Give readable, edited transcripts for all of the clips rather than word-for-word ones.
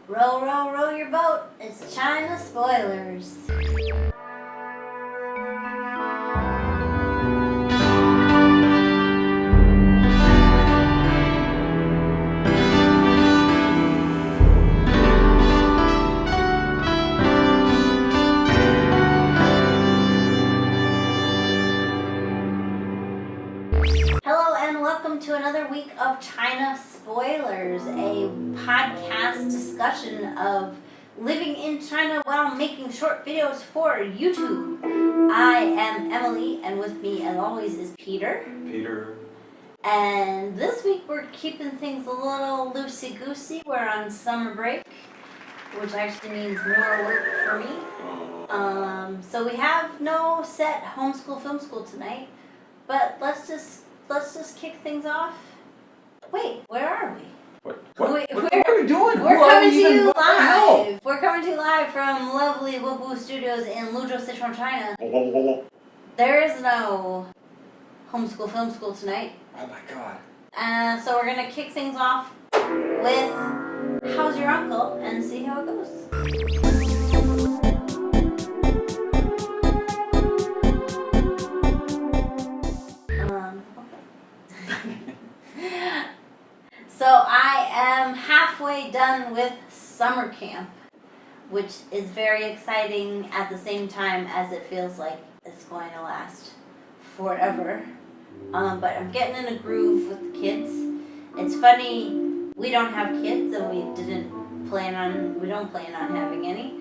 Row, row, row your boat. It's China Spoilers. Hello and welcome to another week of China Spoilers, a podcast discussion of living in China while making short videos for YouTube. I am Emily, and with me as always is Peter. And this week we're keeping things a little loosey-goosey. We're on summer break, which actually means more work for me. So we have no set homeschool film school tonight, but let's just kick things off. Wait, where are we? What are we doing? We're coming to you live. We're coming to you live from lovely whoopwu studios in Luzhou, Sichuan, China. There is no homeschool film school tonight. Oh my god. So we're gonna kick things off with How's Your Uncle and see how it goes. So I am halfway done with summer camp, which is very exciting at the same time as it feels like it's going to last forever. But I'm getting in a groove with the kids. It's funny, we don't have kids and we don't plan on having any.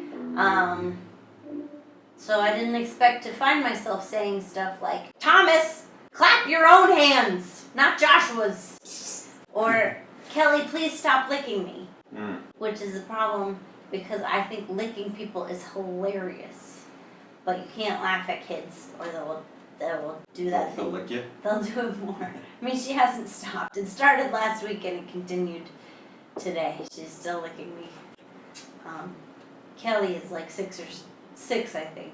So I didn't expect to find myself saying stuff like, Thomas, clap your own hands, not Joshua's. Or, Kelly, please stop licking me. Which is a problem because I think licking people is hilarious. But you can't laugh at kids or they'll do that thing. They'll lick you? They'll do it more. I mean, she hasn't stopped. It started last week and it continued today. She's still licking me. Kelly is like six, I think.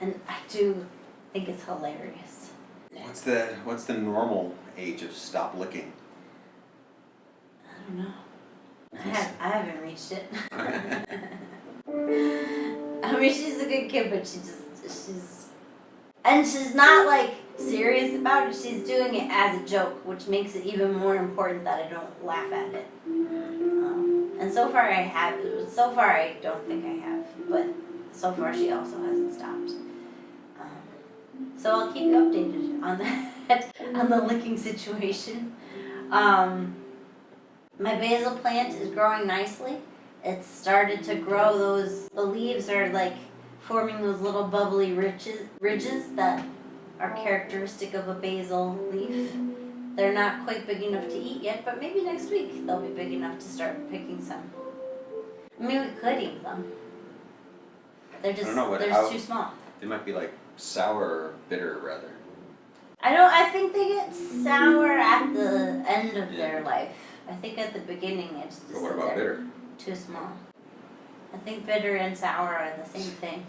And I do think it's hilarious. What's the normal age of stop licking? I don't know. I haven't reached it. I mean, she's a good kid, but she's not like serious about it. She's doing it as a joke, which makes it even more important that I don't laugh at it. And so far I have. So far I don't think I have, but so far she also hasn't stopped. So I'll keep you updated on that, on the licking situation. My basil plant is growing nicely. It's started to grow the leaves are like forming those little bubbly ridges that are characteristic of a basil leaf. They're not quite big enough to eat yet, but maybe next week they'll be big enough to start picking some. I mean, we could eat them. They're just too small. They might be like sour or bitter, rather. I think they get sour at the end of their life. I think at the beginning it's just But what about bitter? Too small. I think bitter and sour are the same thing.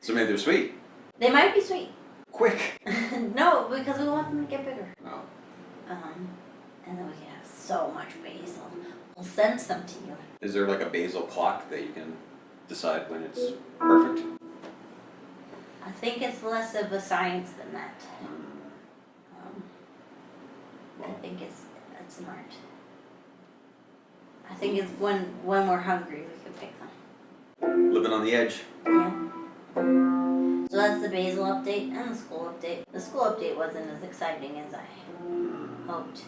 So maybe they're sweet. They might be sweet. Quick. No, because we want them to get bigger. Oh. And then we can have so much basil. We'll send some to you. Is there like a basil clock that you can decide when it's perfect? I think it's less of a science than that. I think it's an art. I think it's when we're hungry we can pick them. Living on the edge. Yeah. So that's the basil update and the school update. The school update wasn't as exciting as I hoped.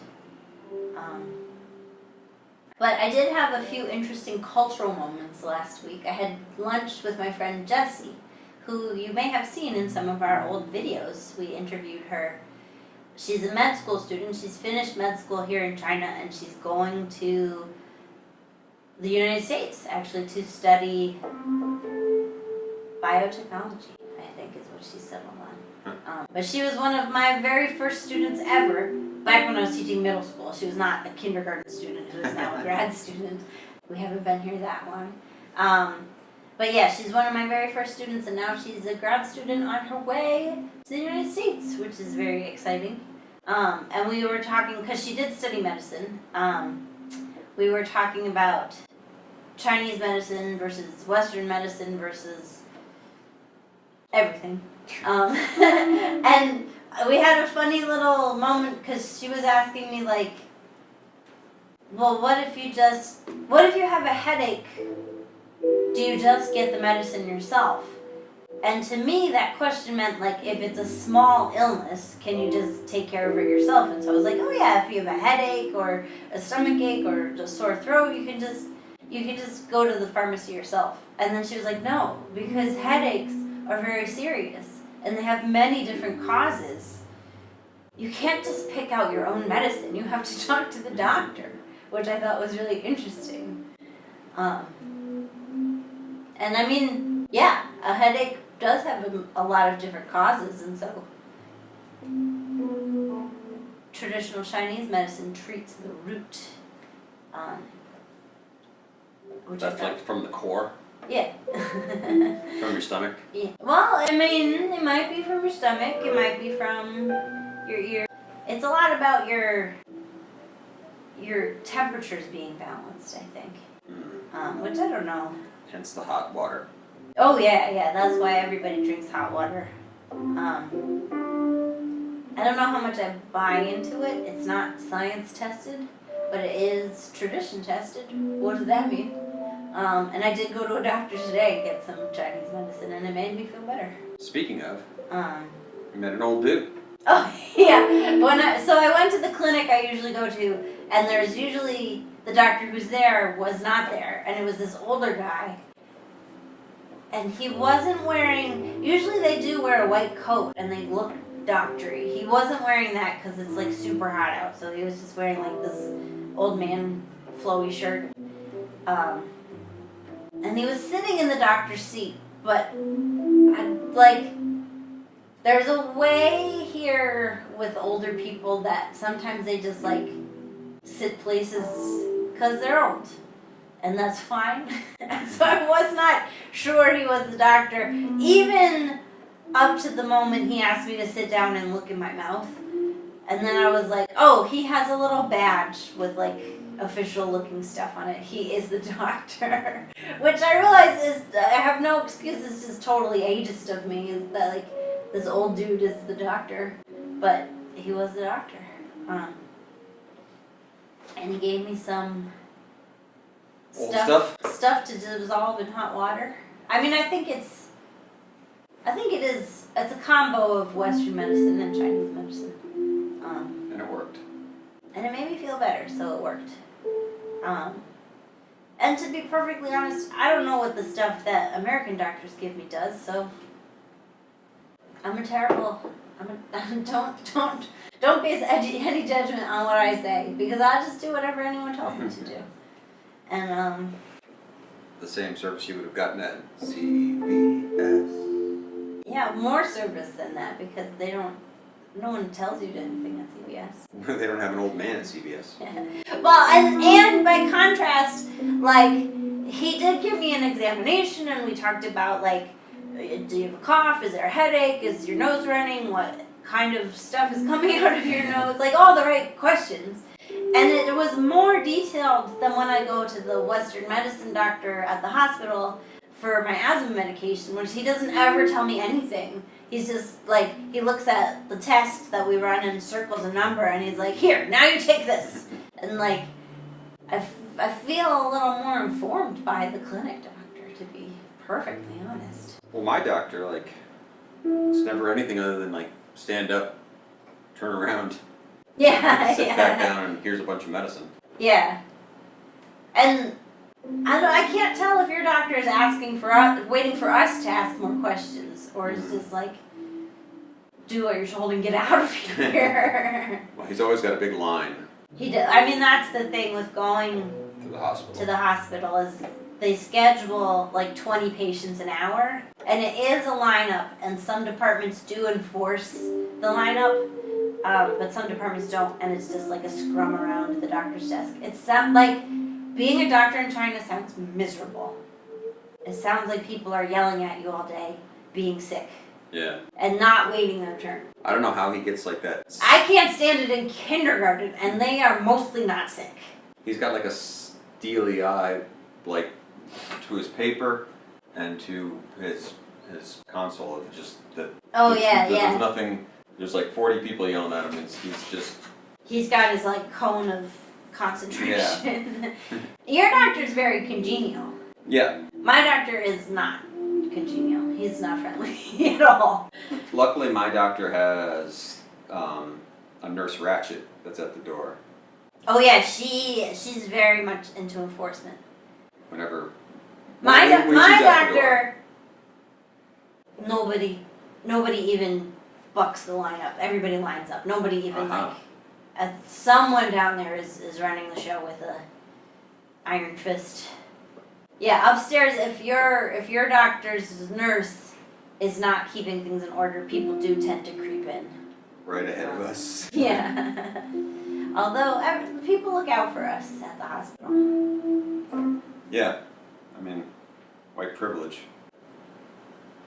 But I did have a few interesting cultural moments last week. I had lunch with my friend Jessie, who you may have seen in some of our old videos. We interviewed her. She's a med school student. She's finished med school here in China, and she's going to the United States, actually, to study biotechnology, I think is what she settled on. But she was one of my very first students ever, back when I was teaching middle school. She was not a kindergarten student who is now a grad student. We haven't been here that long. But yeah, she's one of my very first students, and now she's a grad student on her way to the United States, which is very exciting. And we were talking, because she did study medicine, we were talking about Chinese medicine versus Western medicine versus everything. And we had a funny little moment because she was asking me like, well, what if you have a headache? Do you just get the medicine yourself? And to me, that question meant like, if it's a small illness, can you just take care of it yourself? And so I was like, oh yeah, if you have a headache or a stomach ache or a sore throat, you can just go to the pharmacy yourself. And then she was like, no, because headaches are very serious and they have many different causes. You can't just pick out your own medicine. You have to talk to the doctor, which I thought was really interesting. And I mean, yeah, a headache does have a lot of different causes, and so traditional Chinese medicine treats the root. Which That's like from the core? Yeah. From your stomach? Yeah. Well, I mean, it might be from your stomach, it might be from your ear. It's a lot about your temperatures being balanced, I think. Which I don't know. Hence the hot water. Oh yeah, that's why everybody drinks hot water. I don't know how much I buy into it. It's not science tested, but it is tradition tested. What does that mean? And I did go to a doctor today and get some Chinese medicine, and it made me feel better. Speaking of, you met an old dude. Oh yeah, so I went to the clinic I usually go to, and there's usually the doctor who's there was not there, and it was this older guy. And he wasn't wearing, usually they do wear a white coat and they look doctory. He wasn't wearing that because it's like super hot out, so he was just wearing like this old man flowy shirt. And he was sitting in the doctor's seat, but there's a way here with older people that sometimes they just like sit places because they're old. And that's fine. So I was not sure he was the doctor, even up to the moment he asked me to sit down and look in my mouth. And then I was like, oh, he has a little badge with like official looking stuff on it. He is the doctor. Which I realize is, I have no excuse, it's just totally ageist of me, is that like this old dude is the doctor. But he was the doctor. And he gave me some stuff to dissolve in hot water. I mean, I think it's a combo of Western medicine and Chinese medicine. And it worked. And it made me feel better, so it worked. And to be perfectly honest, I don't know what the stuff that American doctors give me does, so don't base any judgment on what I say, because I'll just do whatever anyone tells me to do. And the same service you would have gotten at CVS. Yeah, more service than that, because no one tells you anything at CVS. They don't have an old man at CVS. Well, and by contrast, like, he did give me an examination, and we talked about, like, do you have a cough? Is there a headache? Is your nose running? What kind of stuff is coming out of your nose? Like, all the right questions. And it was more detailed than when I go to the Western medicine doctor at the hospital for my asthma medication, which he doesn't ever tell me anything. He's just like, he looks at the test that we run and circles a number, and he's like, here, now you take this. And like, I feel a little more informed by the clinic doctor, to be perfectly honest. Well, my doctor, like, it's never anything other than like, stand up, turn around. Yeah, sit back down, and here's a bunch of medicine. Yeah. And I can't tell if your doctor is asking for us, waiting for us to ask more questions, or is just like, do what you're told and get out of here. Well, he's always got a big line. He does. I mean, that's the thing with going to the hospital is they schedule like 20 patients an hour, and it is a lineup, and some departments do enforce the lineup. But some departments don't, and it's just like a scrum around the doctor's desk. It sounds like being a doctor in China sounds miserable. It sounds like people are yelling at you all day, being sick. Yeah. And not waiting their turn. I don't know how he gets like that. I can't stand it in kindergarten, and they are mostly not sick. He's got like steely eye, like, to his paper and to his console of just that. Oh, yeah, There's nothing. There's like 40 people yelling at him, and he's just. He's got his like cone of concentration. Your doctor's very congenial. Yeah. My doctor is not congenial. He's not friendly at all. Luckily, my doctor has a nurse Ratchet that's at the door. Oh yeah, she's very much into enforcement. Whenever. My when she's at the door. doctor. Nobody even bucks the lineup. Everybody lines up. Nobody even someone down there is running the show with a iron fist. Yeah, upstairs, if your doctor's nurse is not keeping things in order, people do tend to creep in. Right ahead of us. Yeah. Although people look out for us at the hospital. Yeah, I mean, white privilege.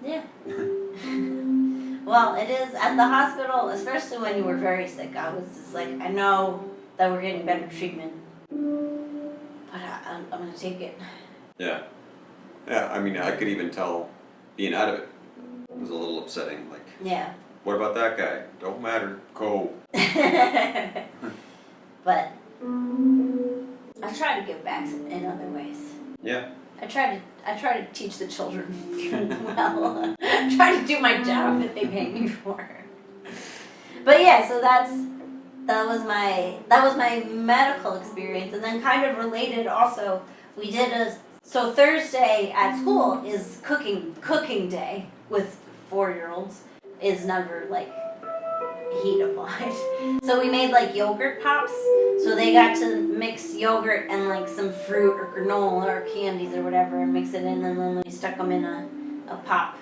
Yeah. Well, it is at the hospital, especially when you were very sick. I was just like, I know that we're getting better treatment, but I'm gonna take it. Yeah. Yeah, I mean, I could even tell being out of it was a little upsetting. Like, Yeah. what about that guy? Don't matter. Go. But I try to give back in other ways. Yeah. I try to teach the children well. I try to do my job that they pay me for. But yeah, so that was my medical experience, and then kind of related also. We did so Thursday at school is cooking day with 4-year-olds is never like heat applied. So we made like yogurt pops. So they got to mix yogurt and like some fruit or granola or candies or whatever and mix it in, and then we stuck them in a pop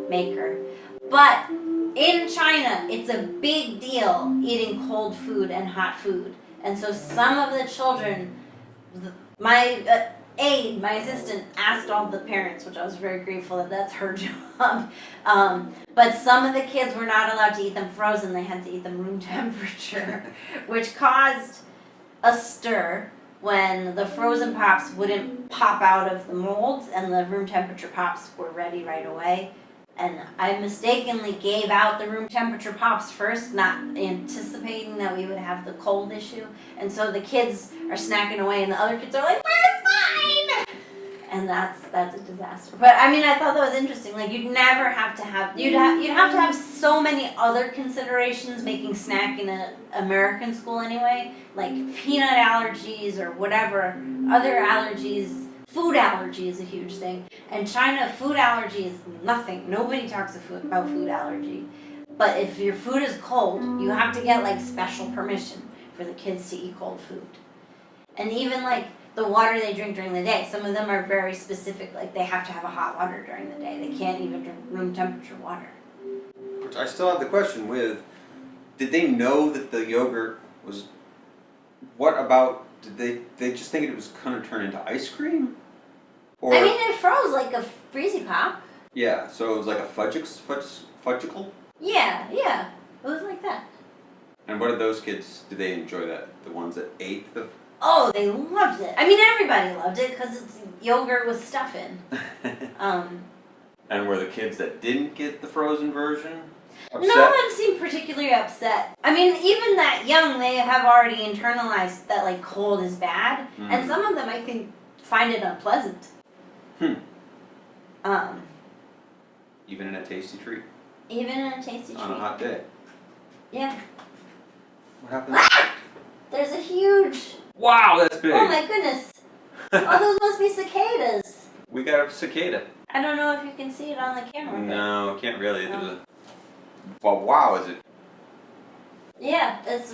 maker. But in China, it's a big deal eating cold food and hot food. And so some of the children, my aide, my assistant, asked all the parents, which I was very grateful that that's her job. But some of the kids were not allowed to eat them frozen. They had to eat them room temperature, which caused a stir when the frozen pops wouldn't pop out of the molds and the room temperature pops were ready right away. And I mistakenly gave out the room temperature pops first, not anticipating that we would have the cold issue. And so the kids are snacking away and the other kids are like, we're fine! And that's a disaster. But I mean, I thought that was interesting. Like, you'd never have to have, you'd have to have so many other considerations making snack in an American school anyway. Like peanut allergies or whatever, other allergies. Food allergy is a huge thing. And China, food allergy is nothing. Nobody talks about food allergy. But if your food is cold, you have to get like special permission for the kids to eat cold food. And even like the water they drink during the day, some of them are very specific, like they have to have a hot water during the day. They can't even drink room temperature water. Which I still have the question with, did they know that the yogurt was, what about, did they just think it was going to turn into ice cream? Or, I mean, it froze like a freezy pop. Yeah, so it was like a fudgicle? Yeah, it was like that. And what did those kids, did they enjoy that? The ones that ate the... Oh, they loved it. I mean, everybody loved it because it's yogurt with stuff in. And were the kids that didn't get the frozen version upset? No one seemed particularly upset. I mean, even that young, they have already internalized that like cold is bad, and some of them I think find it unpleasant. Even in a tasty treat. Even in a tasty treat. On a hot day. Yeah. What happened? There's a huge. Wow, that's big. Oh my goodness. Oh, those must be cicadas. We got a cicada. I don't know if you can see it on the camera. No, can't really. Well, wow, is it? Yeah, it's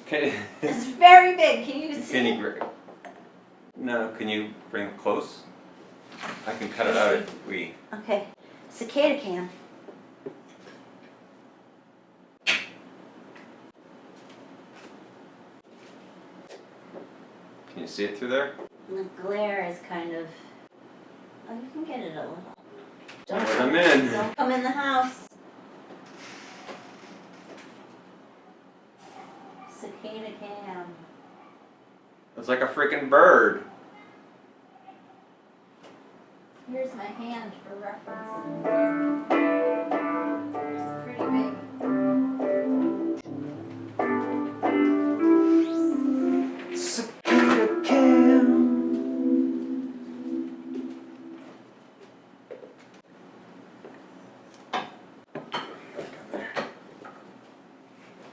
Okay. it's very big. Can you see? Can you No, can you bring it close? I can cut it out if we... Okay. Cicada cam. Can you see it through there? The glare is kind of... Oh, you can get it a little. Don't come in. Don't come in the house. Cicada cam. It's like a freaking bird. Here's my hand for reference. It's pretty big. Cicada cam.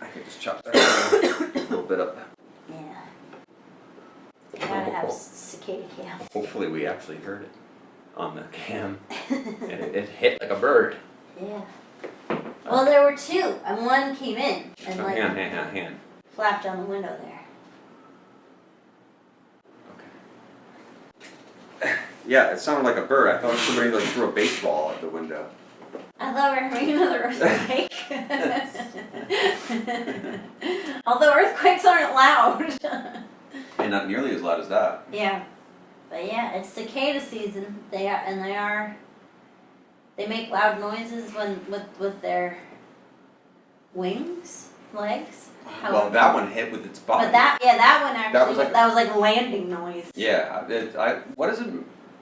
I could just chop that a little bit up. Yeah. Gotta have cicada cam. Hopefully we actually heard it on the cam. And it hit like a bird. Yeah. Well, there were two, and one came in and Oh, like hand. flapped on the window there. Okay. Yeah, it sounded like a bird. I thought somebody like threw a baseball at the window. I thought we were having another earthquake. Although earthquakes aren't loud. And not nearly as loud as that. Yeah. But yeah, it's cicada season. They make loud noises with their wings, legs. Well, that one hit with its body. But that one actually That was like landing noise. Yeah, what is it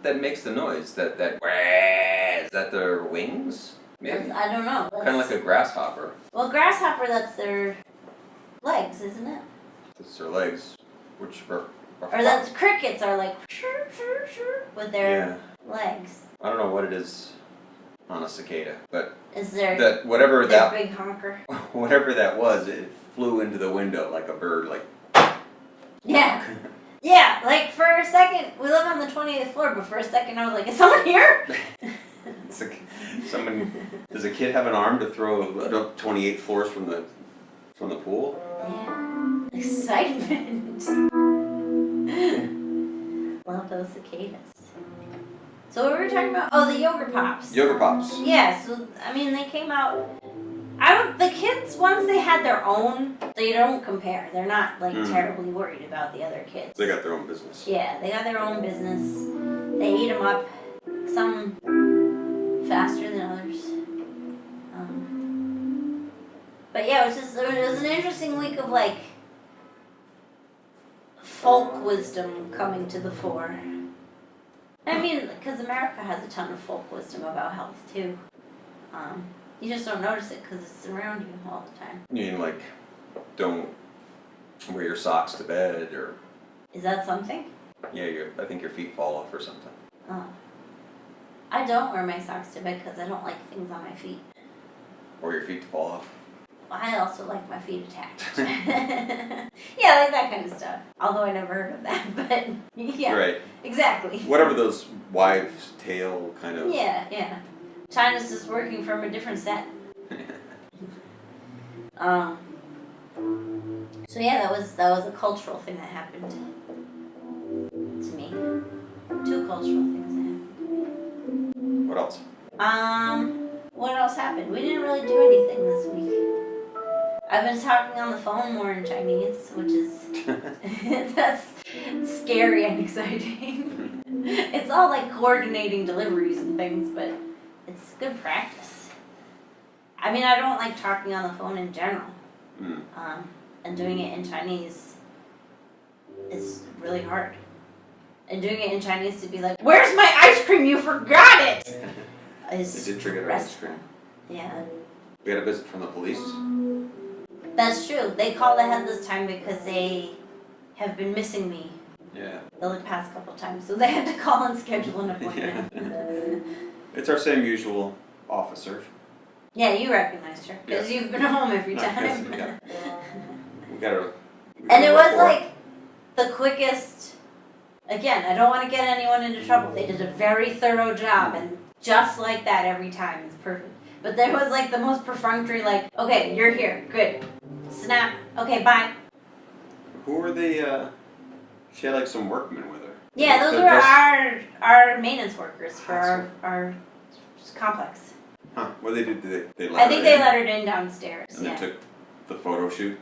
that makes the noise? That is that their wings? Maybe. I don't know. Kind of like a grasshopper. Well, grasshopper, that's their legs, isn't it? It's their legs, which are Or that's crickets are like shoo, shoo, shoo, with their legs. I don't know what it is on a cicada, but Is there that whatever their that big honker? whatever that was, it flew into the window like a bird, like. Yeah. Yeah, like for a second, we live on the 20th floor, but for a second I was like, is someone here? It's like does a kid have an arm to throw up 28 floors from the pool? Yeah. Excitement. Love those cicadas. So what were we talking about? Oh, the yogurt pops. Yogurt pops. Yeah, so I mean they came out. The kids, once they had their own, they don't compare. They're not like terribly worried about the other kids. They got their own business. Yeah, they got their own business. They eat them up. Some faster than others. But yeah, it was an interesting week of like folk wisdom coming to the fore. I mean, because America has a ton of folk wisdom about health too. You just don't notice it because it's around you all the time. You mean like, don't wear your socks to bed, or? Is that something? Yeah, I think your feet fall off or something. Oh. I don't wear my socks to bed because I don't like things on my feet. Or your feet to fall off. I also like my feet attached. Yeah, like that kind of stuff. Although I never heard of that, but yeah. Right. Exactly. Whatever those wives' tale kind of. Yeah. China's just working from a different set. So yeah, that was a cultural thing that happened to me. Two cultural things that happened to me. What else? What else happened? We didn't really do anything this week. I've been talking on the phone more in Chinese, which is that's scary and exciting. It's all like coordinating deliveries and things, but it's good practice. I mean, I don't like talking on the phone in general. And doing it in Chinese is really hard. And doing it in Chinese to be like, "Where's my ice cream? You forgot it!" is It did trigger ice cream. Yeah. We had a visit from the police. That's true. They called ahead this time because they have been missing me Yeah. the past couple times. So they had to call and schedule an appointment. It's our same usual officer. Yeah, you recognized her because you've been home every time. We gotta And it was like the quickest. Again, I don't want to get anyone into trouble. They did a very thorough job, and just like that every time, it's perfect. But there was like the most perfunctory, like, okay, you're here, good, snap, okay, bye. Who were they? She had like some workmen with her. Yeah, those were our maintenance workers for our complex. Huh? What did they do? They let I her think in, they let her in downstairs. and they took the photo shoot.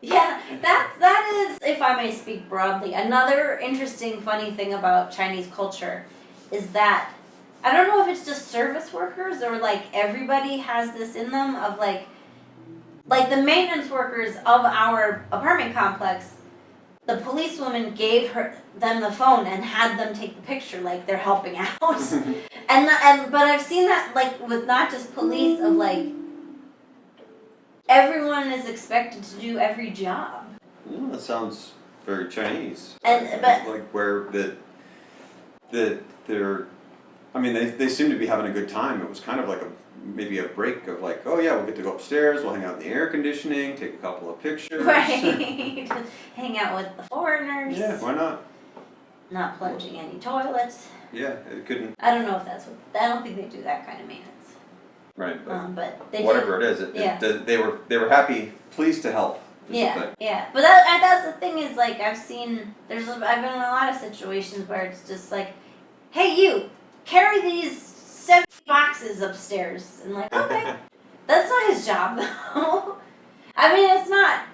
Yeah, that is, if I may speak broadly, another interesting, funny thing about Chinese culture is that I don't know if it's just service workers or like everybody has this in them of like the maintenance workers of our apartment complex the policewoman gave them the phone and had them take the picture like they're helping out. But I've seen that like with not just police of like everyone is expected to do every job. Yeah, that sounds very Chinese. But like where they're, I mean, they seem to be having a good time. It was kind of like maybe a break of like, oh yeah, we'll get to go upstairs, we'll hang out in the air conditioning, take a couple of pictures. right, hang out with the foreigners. Yeah, why not? Not plunging any toilets. Yeah, it couldn't. I don't know if that's what. I don't think they do that kind of maintenance. Right, but they whatever do. it is, they were happy, pleased to help. Yeah, yeah. But that's the thing is like I've been in a lot of situations where it's just like, hey you, carry these 70 boxes upstairs, and like okay, that's not his job though. I mean it's not.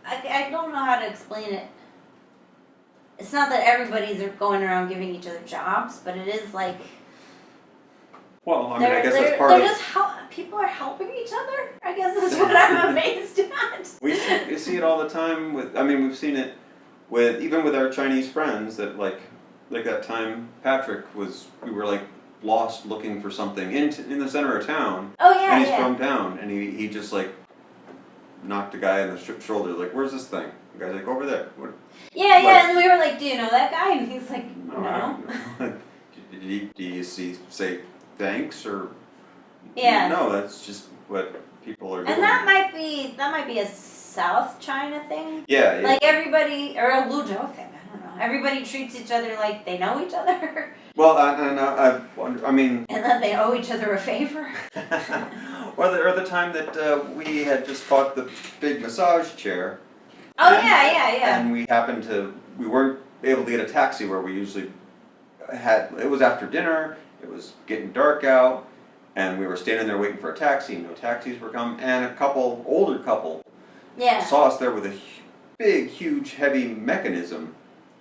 I don't know how to explain it. It's not that everybody's going around giving each other jobs, but it is like. Well, I mean, I guess that's part of. People are helping each other. I guess that's what I'm amazed at. We see it all the time with. I mean, we've seen it even with our Chinese friends that like that time we were like lost looking for something in the center of town. Oh yeah, and he's from town, and he just like knocked a guy on the shoulder like, "Where's this thing?" The guy's like, "Over there." What? Yeah, and we were like, "Do you know that guy?" And he's like, "No." Do you say thanks or? Yeah. No, that's just what people are doing. And that might be a South China thing. Yeah. Like everybody, or a Luzhou thing. I don't know. Everybody treats each other like they know each other. Well, I mean. And that they owe each other a favor. Or the time that we had just bought the big massage chair. Oh yeah. And we weren't able to get a taxi where we usually had. It was after dinner. It was getting dark out. And we were standing there waiting for a taxi, and no taxis were coming. And older couple, saw us there with a big, huge, heavy mechanism,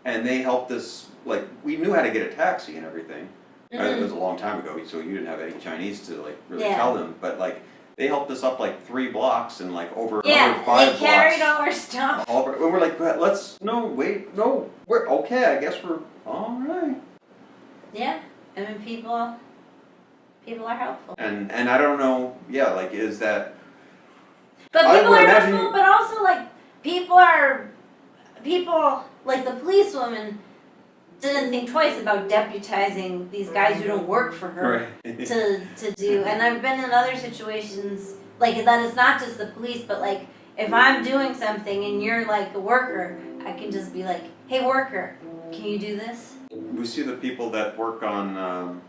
and they helped us. Like we knew how to get a taxi and everything. Mm-hmm. It was a long time ago, so you didn't have any Chinese to like really tell them. But like they helped us up like 3 blocks and like over another 5 blocks. They carried all our stuff. We're like, we're okay. I guess we're all right. Yeah, I mean people are helpful. And I don't know, like is that. But people are helpful, but also like people like the policewoman didn't think twice about deputizing these guys who don't work for her to do. And I've been in other situations like that. It's not just the police, but like if I'm doing something and you're like a worker, I can just be like, hey worker, can you do this? We see the people that work on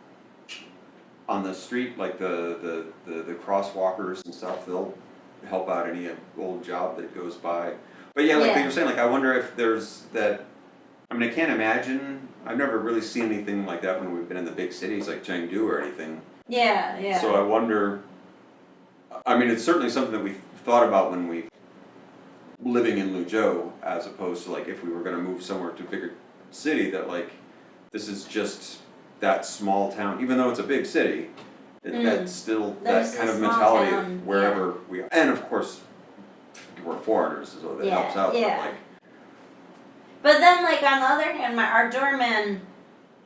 the street, like the crosswalkers and stuff. They'll help out any old job that goes by. But you were saying, like I wonder if there's that. I mean, I can't imagine. I've never really seen anything like that when we've been in the big cities like Chengdu or anything. Yeah. So I wonder. I mean, it's certainly something that we thought about when we living in Luzhou, as opposed to like if we were going to move somewhere to a bigger city. That like this is just that small town, even though it's a big city. That's still that kind of mentality of wherever we are, and of course we're foreigners, so that helps out. But then, like on the other hand, our doorman,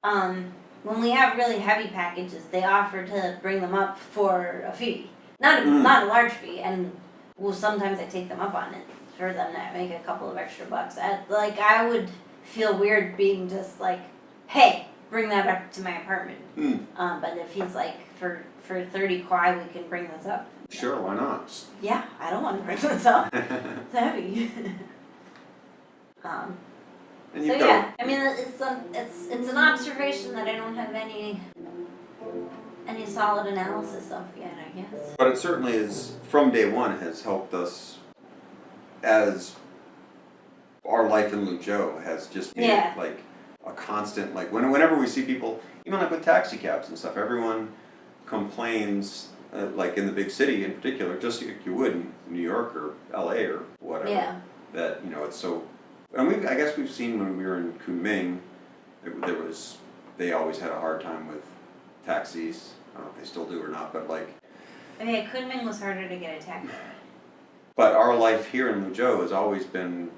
when we have really heavy packages, they offer to bring them up for a fee, not a large fee, and sometimes I take them up on it for them to make a couple of extra bucks. I would feel weird being just like, hey, bring that up to my apartment. But if he's like, for 30 kwai, we can bring this up. Sure, why not? Yeah, I don't want to bring this up. It's heavy. I mean, it's an observation that I don't have any solid analysis of yet, I guess. But it certainly is, from day one, has helped us as our life in Luzhou has just made it like a constant, like whenever we see people, even like with taxi cabs and stuff, everyone complains, like in the big city in particular, just like you would in New York or LA or whatever, that, it's so, and I guess we've seen when we were in Kunming, they always had a hard time with taxis. I don't know if they still do or not, but like. Okay, Kunming was harder to get a taxi. But our life here in Luzhou has always been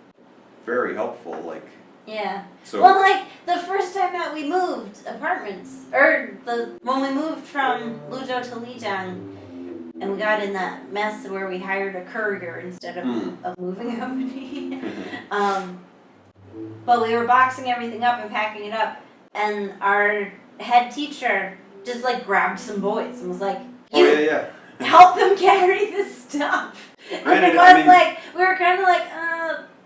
very helpful. Like, yeah. so Well, like the first time that we moved apartments, or when we moved from Luzhou to Lijiang, and we got in that mess where we hired a courier instead of a moving company. But we were boxing everything up and packing it up, and our head teacher just like grabbed some boys and was like, help them carry this stuff. And it was like, we were kind of like,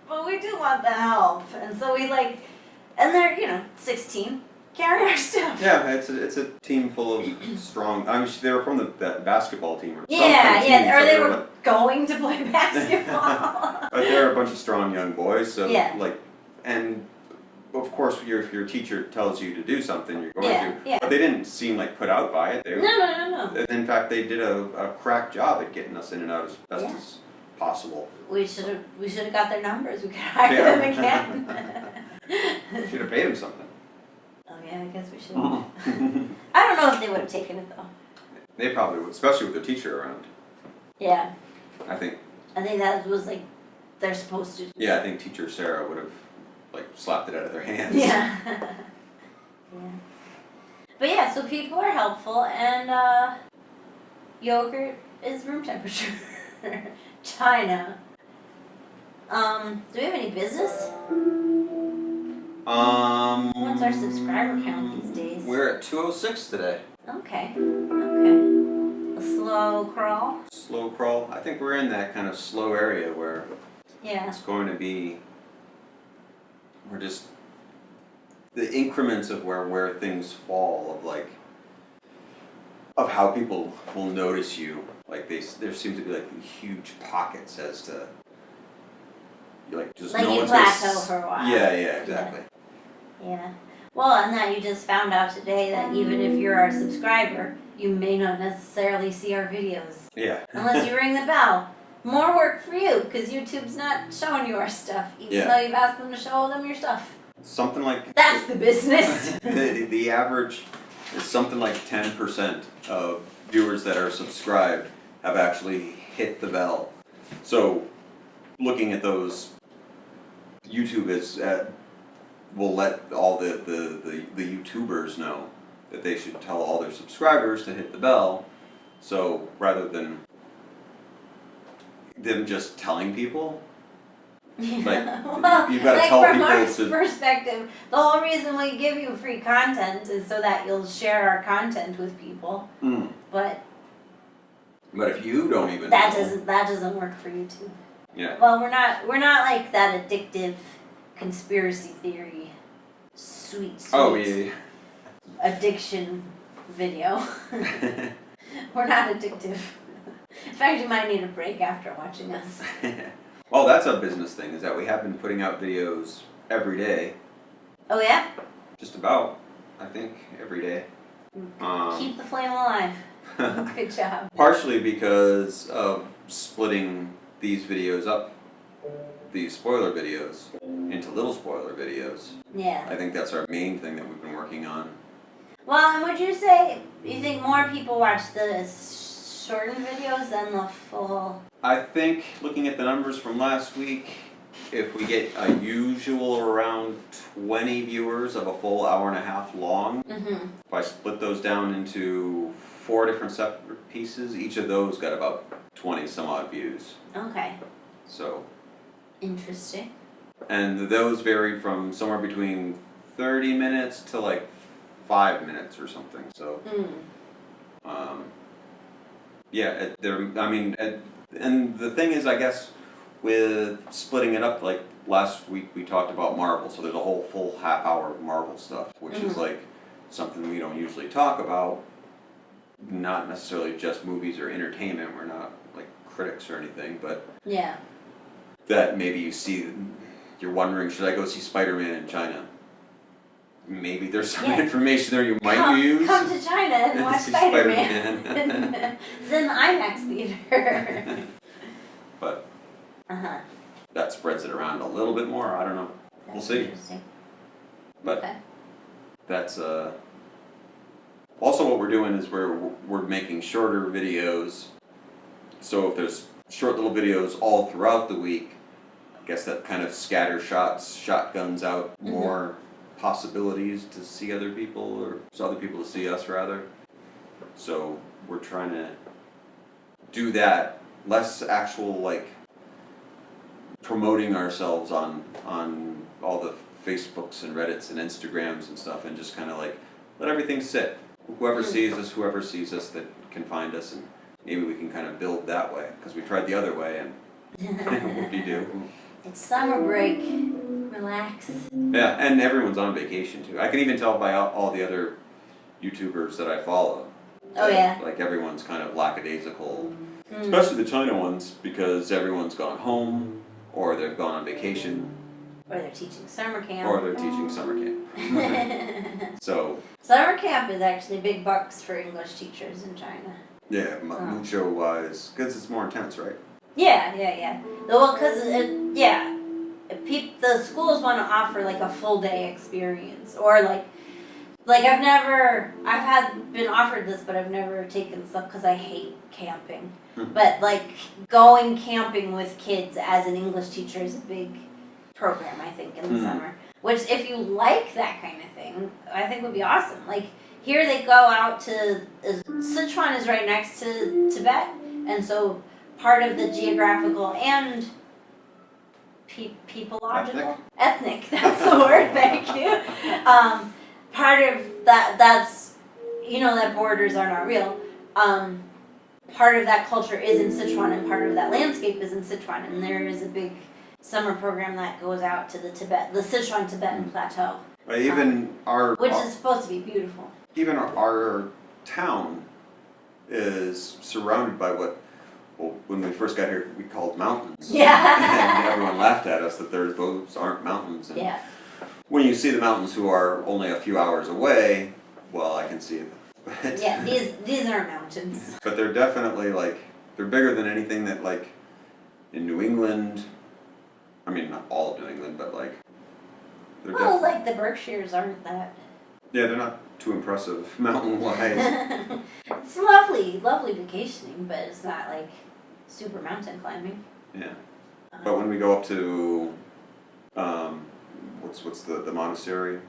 but we do want the help. And so we like, and they're, 16, carry our stuff. Yeah, it's a team full of strong, I mean, they were from the basketball team or Yeah, or they were going to play basketball. But they're a bunch of strong young boys, so yeah. like, and of course, if your teacher tells you to do something, you're going to. Yeah. But they didn't seem like put out by it. No. In fact, they did a crack job at getting us in and out as best as possible. We should have got their numbers. We could hire them again. Should have paid them something. Oh yeah, I guess we should. I don't know if they would have taken it though. They probably would, especially with the teacher around. Yeah. I think that was like they're supposed to. Yeah, I think teacher Sarah would have like slapped it out of their hands. Yeah. Yeah. But yeah, so people are helpful, and yogurt is room temperature. China. Do we have any business? What's our subscriber count these days? We're at 206 today. Okay. A slow crawl. Slow crawl. I think we're in that kind of slow area where it's going to be. We're just the increments of where things fall of how people will notice you. Like there seems to be like huge pockets as to just like no you one's plateau for a while. Yeah, exactly. Yeah. Well, and that you just found out today that even if you're our subscriber, you may not necessarily see our videos. Yeah. Unless you ring the bell. More work for you, because YouTube's not showing you our stuff, even though you've asked them to show them your stuff. Something like... That's the business. the average is something like 10% of viewers that are subscribed have actually hit the bell. So, looking at those, YouTube will let all the YouTubers know that they should tell all their subscribers to hit the bell. So, rather than them just telling people. Well, you've got to tell from people our to... perspective, the whole reason we give you free content is so that you'll share our content with people. But if you don't even that doesn't work for YouTube. Yeah. Well, we're not like that addictive conspiracy theory sweet addiction video. We're not addictive. In fact, you might need a break after watching us. Well, that's a business thing, is that we have been putting out videos every day. Oh, yeah? Just about, I think, every day. Keep the flame alive. Good job. Partially because of splitting these videos up, these spoiler videos, into little spoiler videos. Yeah. I think that's our main thing that we've been working on. Well, and would you say you think more people watch the shortened videos than the full? I think, looking at the numbers from last week, if we get a usual around 20 viewers of a full hour and a half long, if I split those down into 4 different separate pieces, each of those got about 20 some odd views. Okay. So. Interesting. And those vary from somewhere between 30 minutes to like 5 minutes or something. So. Yeah, and the thing is, I guess, with splitting it up, like last week we talked about Marvel, so there's a whole full half hour of Marvel stuff, which is like something we don't usually talk about. Not necessarily just movies or entertainment, we're not like critics or anything, but that maybe you're wondering, should I go see Spider-Man in China? Maybe there's some information there you might use. Come to China and watch Spider-Man. It's in the IMAX theater. But that spreads it around a little bit more. I don't know. We'll see. Interesting. But that's also what we're doing is we're making shorter videos. So if there's short little videos all throughout the week, guess that kind of scatter shots, shotguns out more possibilities to see other people, or so other people to see us rather. So we're trying to do that, less actual like promoting ourselves on all the Facebooks and Reddits and Instagrams and stuff, and just kind of like let everything sit. Whoever sees us that can find us, and maybe we can kind of build that way, because we tried the other way and whoop-de-doo. It's summer break. Relax. Yeah, and everyone's on vacation too. I can even tell by all the other YouTubers that I follow. Oh yeah. Like everyone's kind of lackadaisical, especially the China ones, because everyone's gone home, or they've gone on vacation. Or they're teaching summer camp. So summer camp is actually big bucks for English teachers in China. yeah, mucho wise, because it's more intense, right? Yeah. Well, because the schools want to offer like a full day experience, or like I've been offered this, but I've never taken stuff because I hate camping. But like going camping with kids as an English teacher is a big program, I think, in the summer. Which, if you like that kind of thing, I think would be awesome. Like here, they go out to Sichuan is right next to Tibet, and so part of the geographical and ethnic. That's the word. Thank you. Part of that's that borders are not real. Part of that culture is in Sichuan, and part of that landscape is in Sichuan, and there is a big summer program that goes out to the Sichuan Tibetan plateau. But even which is supposed to be beautiful. Even our town is surrounded by what, well, when we first got here, we called mountains. Yeah. And everyone laughed at us that those aren't mountains. And yeah. when you see the mountains who are only a few hours away, well, I can see it. Yeah, these are mountains. But they're definitely they're bigger than anything that in New England. I mean, not all of New England, but they're like the Berkshires aren't that. Yeah, they're not too impressive mountain-wise. It's lovely vacationing, but it's not super mountain climbing. Yeah, but when we go up to what's the monastery?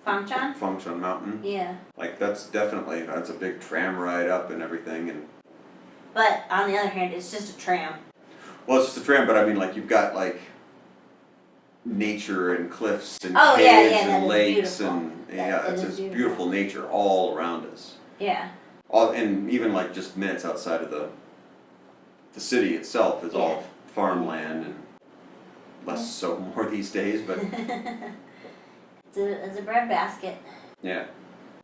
Fangshan? Fangshan Mountain. Yeah. That's a big tram ride up and everything, and. But on the other hand, it's just a tram. Well, it's just a tram, but I mean, you've got nature and cliffs and caves and lakes and it's just beautiful nature all around us. Yeah. And even just minutes outside of the city itself is all farmland, and less so more these days, but. It's a breadbasket. Yeah.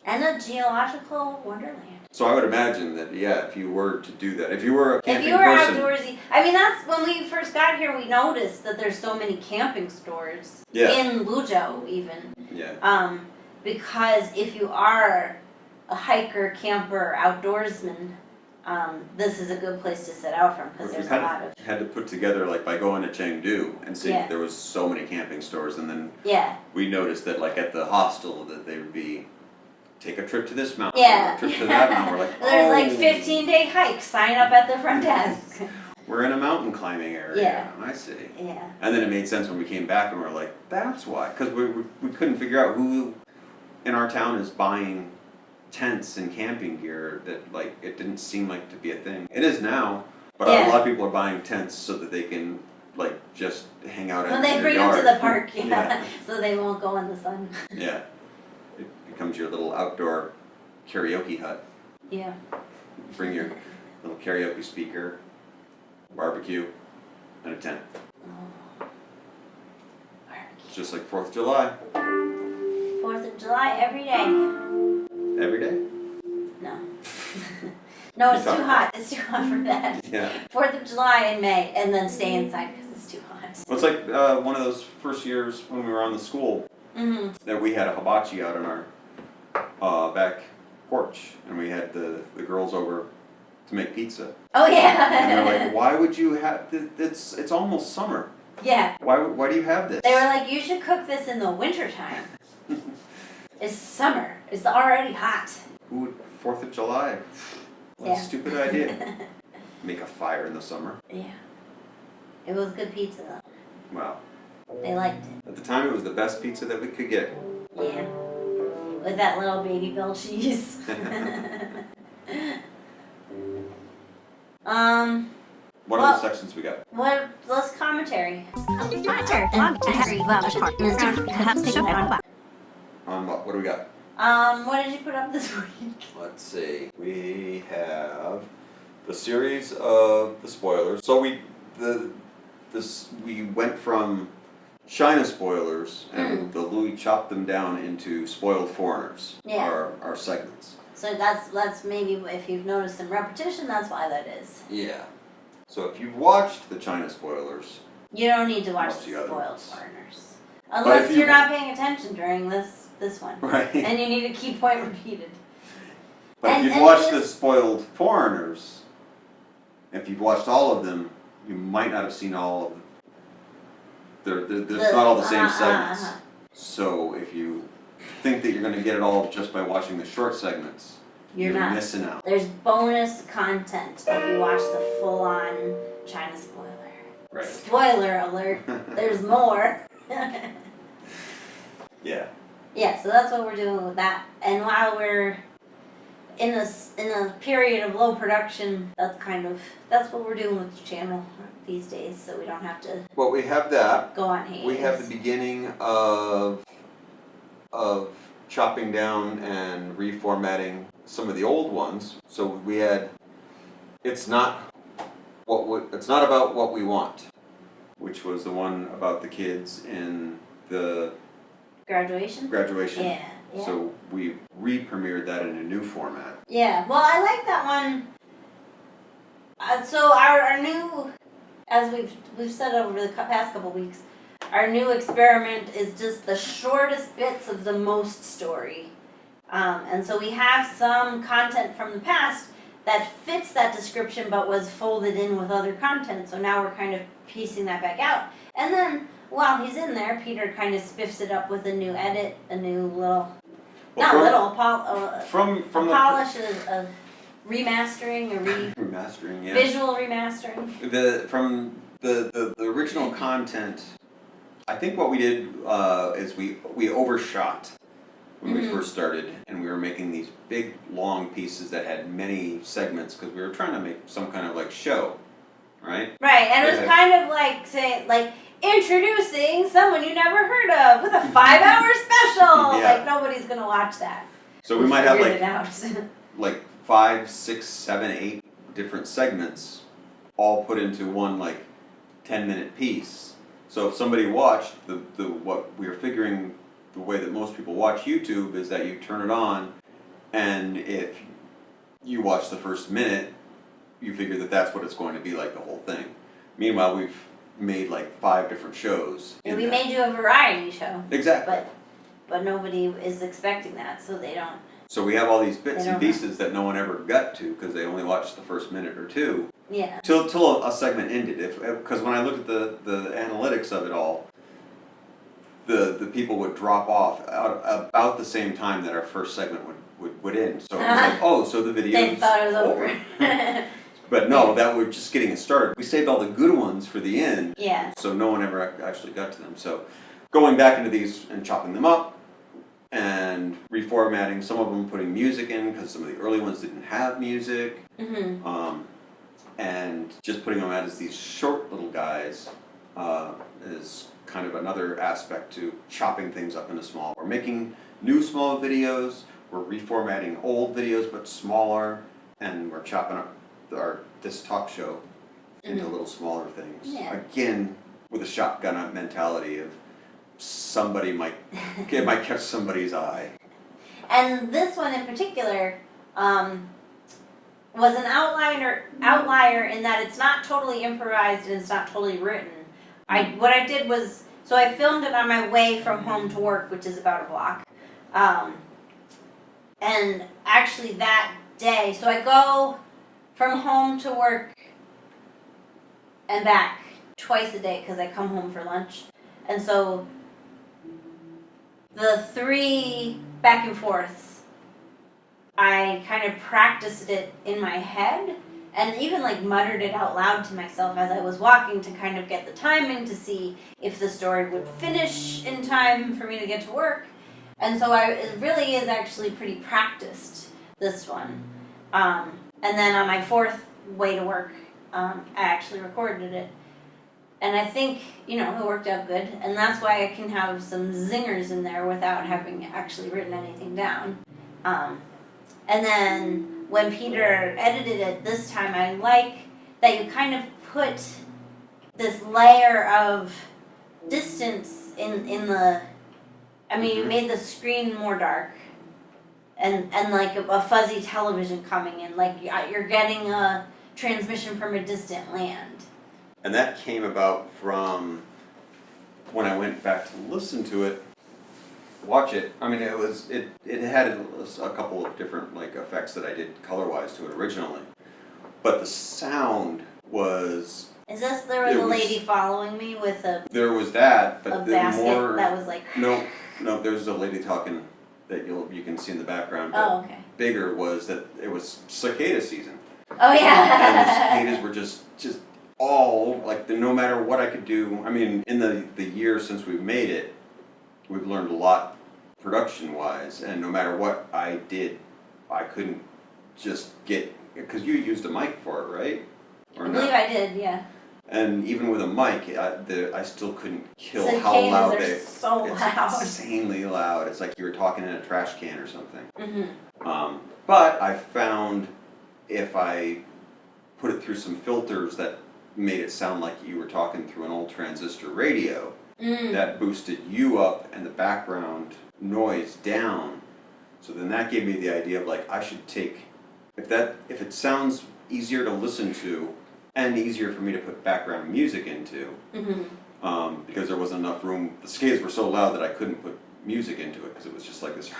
And a geological wonderland. So I would imagine that, if you were to do that, if you were a camping person. If you were outdoorsy. I mean, that's when we first got here, we noticed that there's so many camping stores. Yeah. In Luzhou, even. Yeah. Because if you are a hiker, camper, outdoorsman, this is a good place to set out from, because there's a lot of. Had to put together by going to Chengdu and seeing there was so many camping stores, and then we noticed that at the hostel that they would be take a trip to this mountain, or a trip to that mountain. We're there's 15-day hikes. Sign up at the front desk. We're in a mountain climbing area. Yeah. I see. Yeah. And then it made sense when we came back and we're like, that's why, because we couldn't figure out who in our town is buying tents and camping gear that it didn't seem to be a thing. It is now, but a lot of people are buying tents so that they can just hang out when they bring them to the park, so they won't go in the sun. Yeah, it becomes your little outdoor karaoke hut. Yeah. Bring your little karaoke speaker, barbecue, and a tent. Oh. Barbecue. It's just like 4th of July. 4th of July every day. Every day? No. No, it's too hot. It's too hot for that. Yeah. 4th of July in May, and then stay inside because it's too hot. Well, it's one of those first years when we were on the school that we had a hibachi out on our back porch, and we had the girls over to make pizza. Oh yeah. And they're like, "Why would you have? It's almost summer. Yeah. Why do you have this?" They were like, "You should cook this in the wintertime. It's summer. It's already hot." Ooh, 4th of July. What a stupid idea. Make a fire in the summer. Yeah. It was good pizza though. Wow. They liked it. At the time, it was the best pizza that we could get. Yeah. With that little baby bell cheese. What are the sections we got? Let's commentary. On what? What do we got? What did you put up this week? Let's see. We have the series of the spoilers. So we went from China spoilers, and the Louis chopped them down into spoiled foreigners. Yeah. Our segments. So that's maybe if you've noticed some repetition, that's why that is. Yeah. So if you've watched the China spoilers, you don't need to watch the spoiled foreigners, unless you're not paying attention during this one, right? And you need a key point repeated. But if you've watched the spoiled foreigners, if you've watched all of them, you might not have seen all of them. There's not all the same segments. So if you think that you're going to get it all just by watching the short segments, you're not missing out. There's bonus content if you watch the full-on China spoiler. Right. Spoiler alert. There's more. Yeah. Yeah, so that's what we're doing with that. And while we're in a period of low production, that's what we're doing with the channel these days, so we don't have to. Well, we have that. Go on hiatus. We have the beginning of chopping down and reformatting some of the old ones. So we had it's not about what we want, which was the one about the kids in the graduation. Yeah. So we re-premiered that in a new format. Yeah. Well, I like that one. So our new, as we've said over the past couple weeks, our new experiment is just the shortest bits of the most story. And so we have some content from the past that fits that description but was folded in with other content. So now we're kind of piecing that back out. And then while he's in there, Peter kind of spiffs it up with a new edit, a new little, polish, a remastering, remastering, yeah. Visual remastering. From the original content, I think what we did is we overshot when we first started, and we were making these big long pieces that had many segments because we were trying to make some kind of like show, right? Right, and it was kind of like saying introducing someone you never heard of with a 5-hour special. Yeah. Like nobody's gonna watch that. So we might have like 5, 6, 7, 8 different segments, all put into one 10-minute piece. So if somebody watched what we were figuring, the way that most people watch YouTube is that you turn it on, and if you watch the first minute, you figure that that's what it's going to be like the whole thing. Meanwhile, we've made 5 different shows. And we made you a variety show. Exactly. But nobody is expecting that, so they don't. So we have all these bits and pieces that no one ever got to because they only watched the first minute or two. Yeah. Till a segment ended. Because when I looked at the analytics of it all, the people would drop off about the same time that our first segment would end. So it was so the video. They thought it was over. But no, that we're just getting it started. We saved all the good ones for the end. Yeah. So no one ever actually got to them. So going back into these and chopping them up and reformatting, some of them putting music in because some of the early ones didn't have music. Mm-hmm. And just putting them out as these short little guys is kind of another aspect to chopping things up into small. We're making new small videos, we're reformatting old videos but smaller, and we're chopping up this talk show into little smaller things. Yeah. Again, with a shotgun mentality of somebody might catch somebody's eye. And this one in particular was an outlier in that it's not totally improvised and it's not totally written. What I did was, so I filmed it on my way from home to work, which is about a block. And actually that day, so I go from home to work and back twice a day because I come home for lunch. And so the 3 back and forths, I kind of practiced it in my head and even like muttered it out loud to myself as I was walking to kind of get the timing to see if the story would finish in time for me to get to work. And so it really is actually pretty practiced, this one. And then on my fourth way to work, I actually recorded it. And I think, it worked out good. And that's why I can have some zingers in there without having actually written anything down. And then when Peter edited it this time, I like that you kind of put this layer of distance in the... you made the screen more dark. And like a fuzzy television coming in. Like you're getting a transmission from a distant land. And that came about from when I went back to listen to it, watch it. It had a couple of different like effects that I did color-wise to it originally, but the sound was. There was a lady following me with a. There was that, but a basket that was like. No, there's a lady talking that you can see in the background. Oh, okay. Bigger was that it was cicada season. Oh yeah. And the cicadas were just all like no matter what I could do. In the year since we've made it, we've learned a lot production wise, and no matter what I did, I couldn't just get, because you used a mic for it, right? I believe I did, yeah. And even with a mic, I still couldn't kill Cicadas how loud are so loud. It's insanely loud. It's like you were talking in a trash can or something. Mm-hmm. But I found if I put it through some filters that made it sound like you were talking through an old transistor radio, that boosted you up and the background noise down. So then that gave me the idea of like I should take, if it sounds easier to listen to and easier for me to put background music into, because there wasn't enough room. The cicadas were so loud that I couldn't put music into it because it was just like this.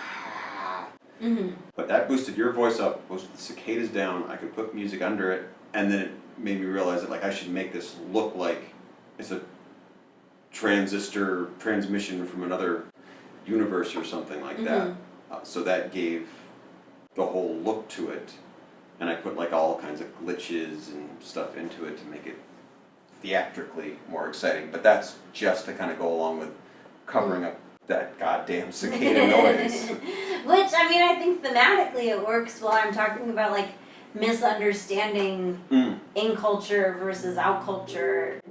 But that boosted your voice up, boosted the cicadas down. I could put music under it, and then it made me realize that like I should make this look like it's a transistor transmission from another universe or something like that. So that gave the whole look to it, and I put like all kinds of glitches and stuff into it to make it theatrically more exciting. But that's just to kind of go along with covering up that goddamn cicada noise. Which, I think thematically it works while I'm talking about like misunderstanding in culture versus out culture,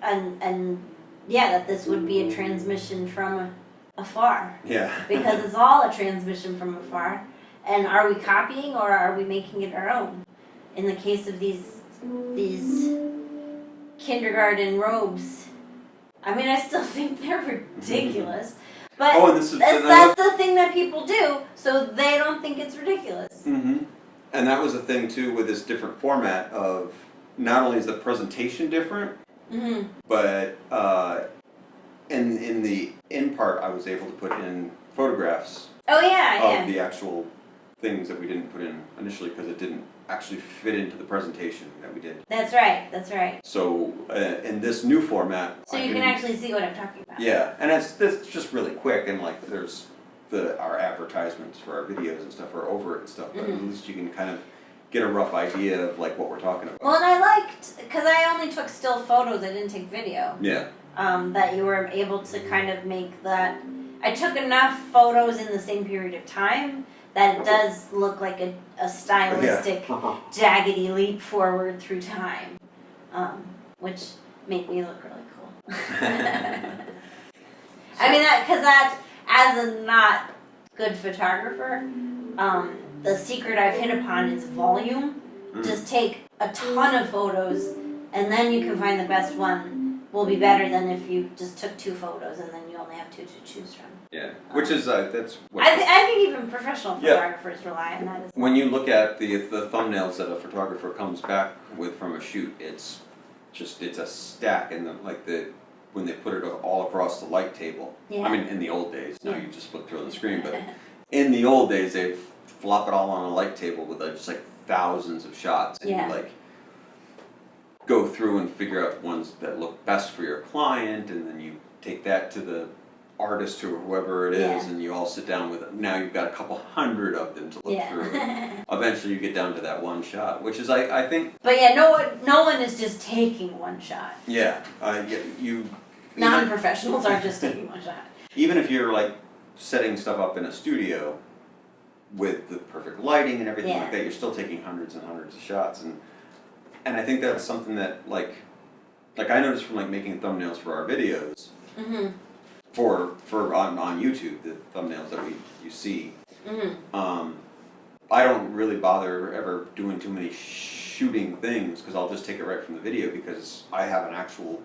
and that this would be a transmission from afar. Yeah. Because it's all a transmission from afar. And are we copying or are we making it our own? In the case of these kindergarten robes, I still think they're ridiculous. But that's the thing that people do, so they don't think it's ridiculous. And that was the thing too with this different format of not only is the presentation different, but in the in part I was able to put in photographs of the actual things that we didn't put in initially because it didn't actually fit into the presentation that we did. That's right. So in this new format, so you can actually see what I'm talking about. Yeah, and it's just really quick, and like there's our advertisements for our videos and stuff are over it and stuff, but at least you can kind of get a rough idea of like what we're talking about. Well, and I liked, because I only took still photos, I didn't take video. Yeah. That you were able to kind of make that. I took enough photos in the same period of time that it does look like a stylistic, jaggedy leap forward through time, which made me look really cool. Because as a not good photographer, the secret I've hit upon is volume. Just take a ton of photos, and then you can find the best one will be better than if you just took 2 photos and then you only have 2 to choose from. Yeah, which is that's. What I think even professional photographers rely on that as well. When you look at the thumbnails that a photographer comes back with from a shoot, it's a stack, and when they put it all across the light table. Yeah. In the old days, now you just flip through on the screen, but in the old days they flop it all on a light table with just like thousands of shots, and you go through and figure out the ones that look best for your client, and then you take that to the artist or whoever it is, Yeah. and you all sit down with it. Now you've got a couple hundred of them to look through. Eventually, you get down to that one shot, which is, I think. But yeah, no one is just taking one shot. Yeah, you. Non-professionals aren't just taking one shot. Even if you're like setting stuff up in a studio with the perfect lighting and everything like that, you're still taking hundreds and hundreds of shots, and I think that's something that like I noticed from like making thumbnails for our videos. Mm-hmm. For on YouTube, the thumbnails that you see. Mm-hmm. I don't really bother ever doing too many shooting things because I'll just take it right from the video because I have an actual.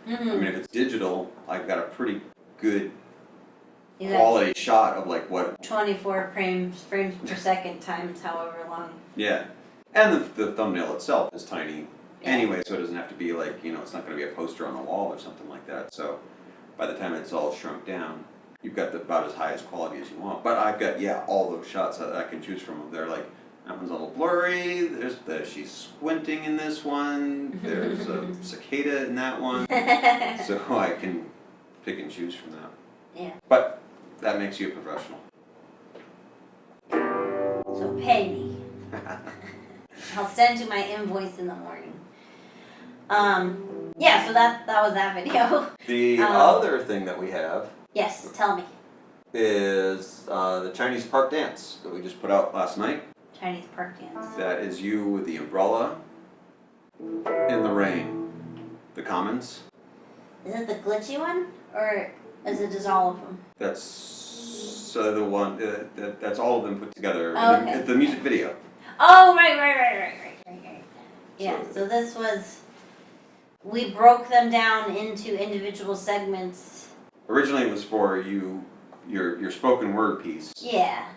Mm-hmm. I mean, if it's digital, I've got a pretty good quality shot of like what 24 frames per second times however long. Yeah, and the thumbnail itself is tiny anyway, so it doesn't have to be like it's not going to be a poster on the wall or something like that. So by the time it's all shrunk down, you've got about as high as quality as you want. But I've got all those shots that I can choose from. They're like that one's a little blurry. She's squinting in this one. There's a cicada in that one. So I can pick and choose from that. Yeah. But that makes you a professional. So pay me. I'll send you my invoice in the morning. Yeah, so that was that video. The other thing that we have. Yes, tell me. Is the Chinese park dance that we just put out last night. Chinese park dance. That is you with the umbrella in the rain. The Commons. Is it the glitchy one, or is it just all of them? That's the one. That's all of them put together. Oh, okay. The music video. Oh, right. Yeah. So this was. We broke them down into individual segments. Originally, it was for your spoken word piece. Yeah.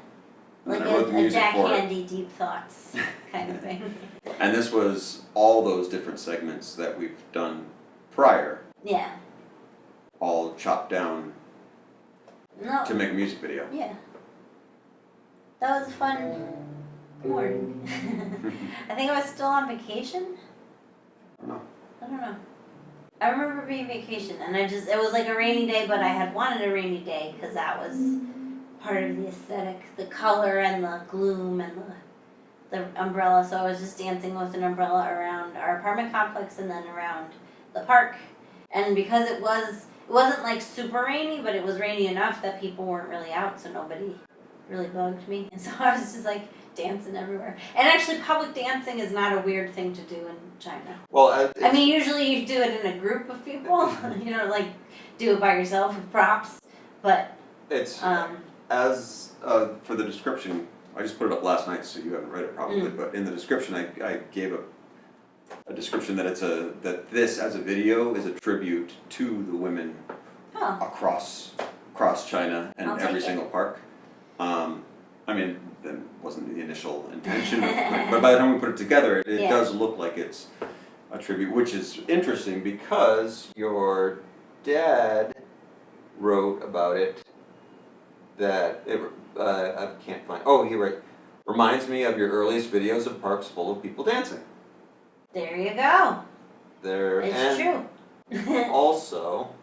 Like a Jack Handy Deep Thoughts kind of thing. And this was all those different segments that we've done prior. Yeah. All chopped down to make a music video. Yeah. That was a fun morning. I think I was still on vacation. I don't know. I remember being vacation, and it was like a rainy day, but I had wanted a rainy day because that was part of the aesthetic, the color and the gloom and the umbrella. So I was just dancing with an umbrella around our apartment complex and then around the park. And because it wasn't like super rainy, but it was rainy enough that people weren't really out, so nobody really bugged me. And so I was just like dancing everywhere. And actually, public dancing is not a weird thing to do in China. Well, I mean, usually you do it in a group of people, like do it by yourself with props. But it's as for the description, I just put it up last night, so you haven't read it probably. But in the description, I gave a description that that this as a video is a tribute to the women across China and every single park. I mean, that wasn't the initial intention, but by the time we put it together, it does look like it's a tribute, which is interesting because your dad wrote about it that I can't find. Oh, he reminds me of your earliest videos of parks full of people dancing. There you go. It's true. Also,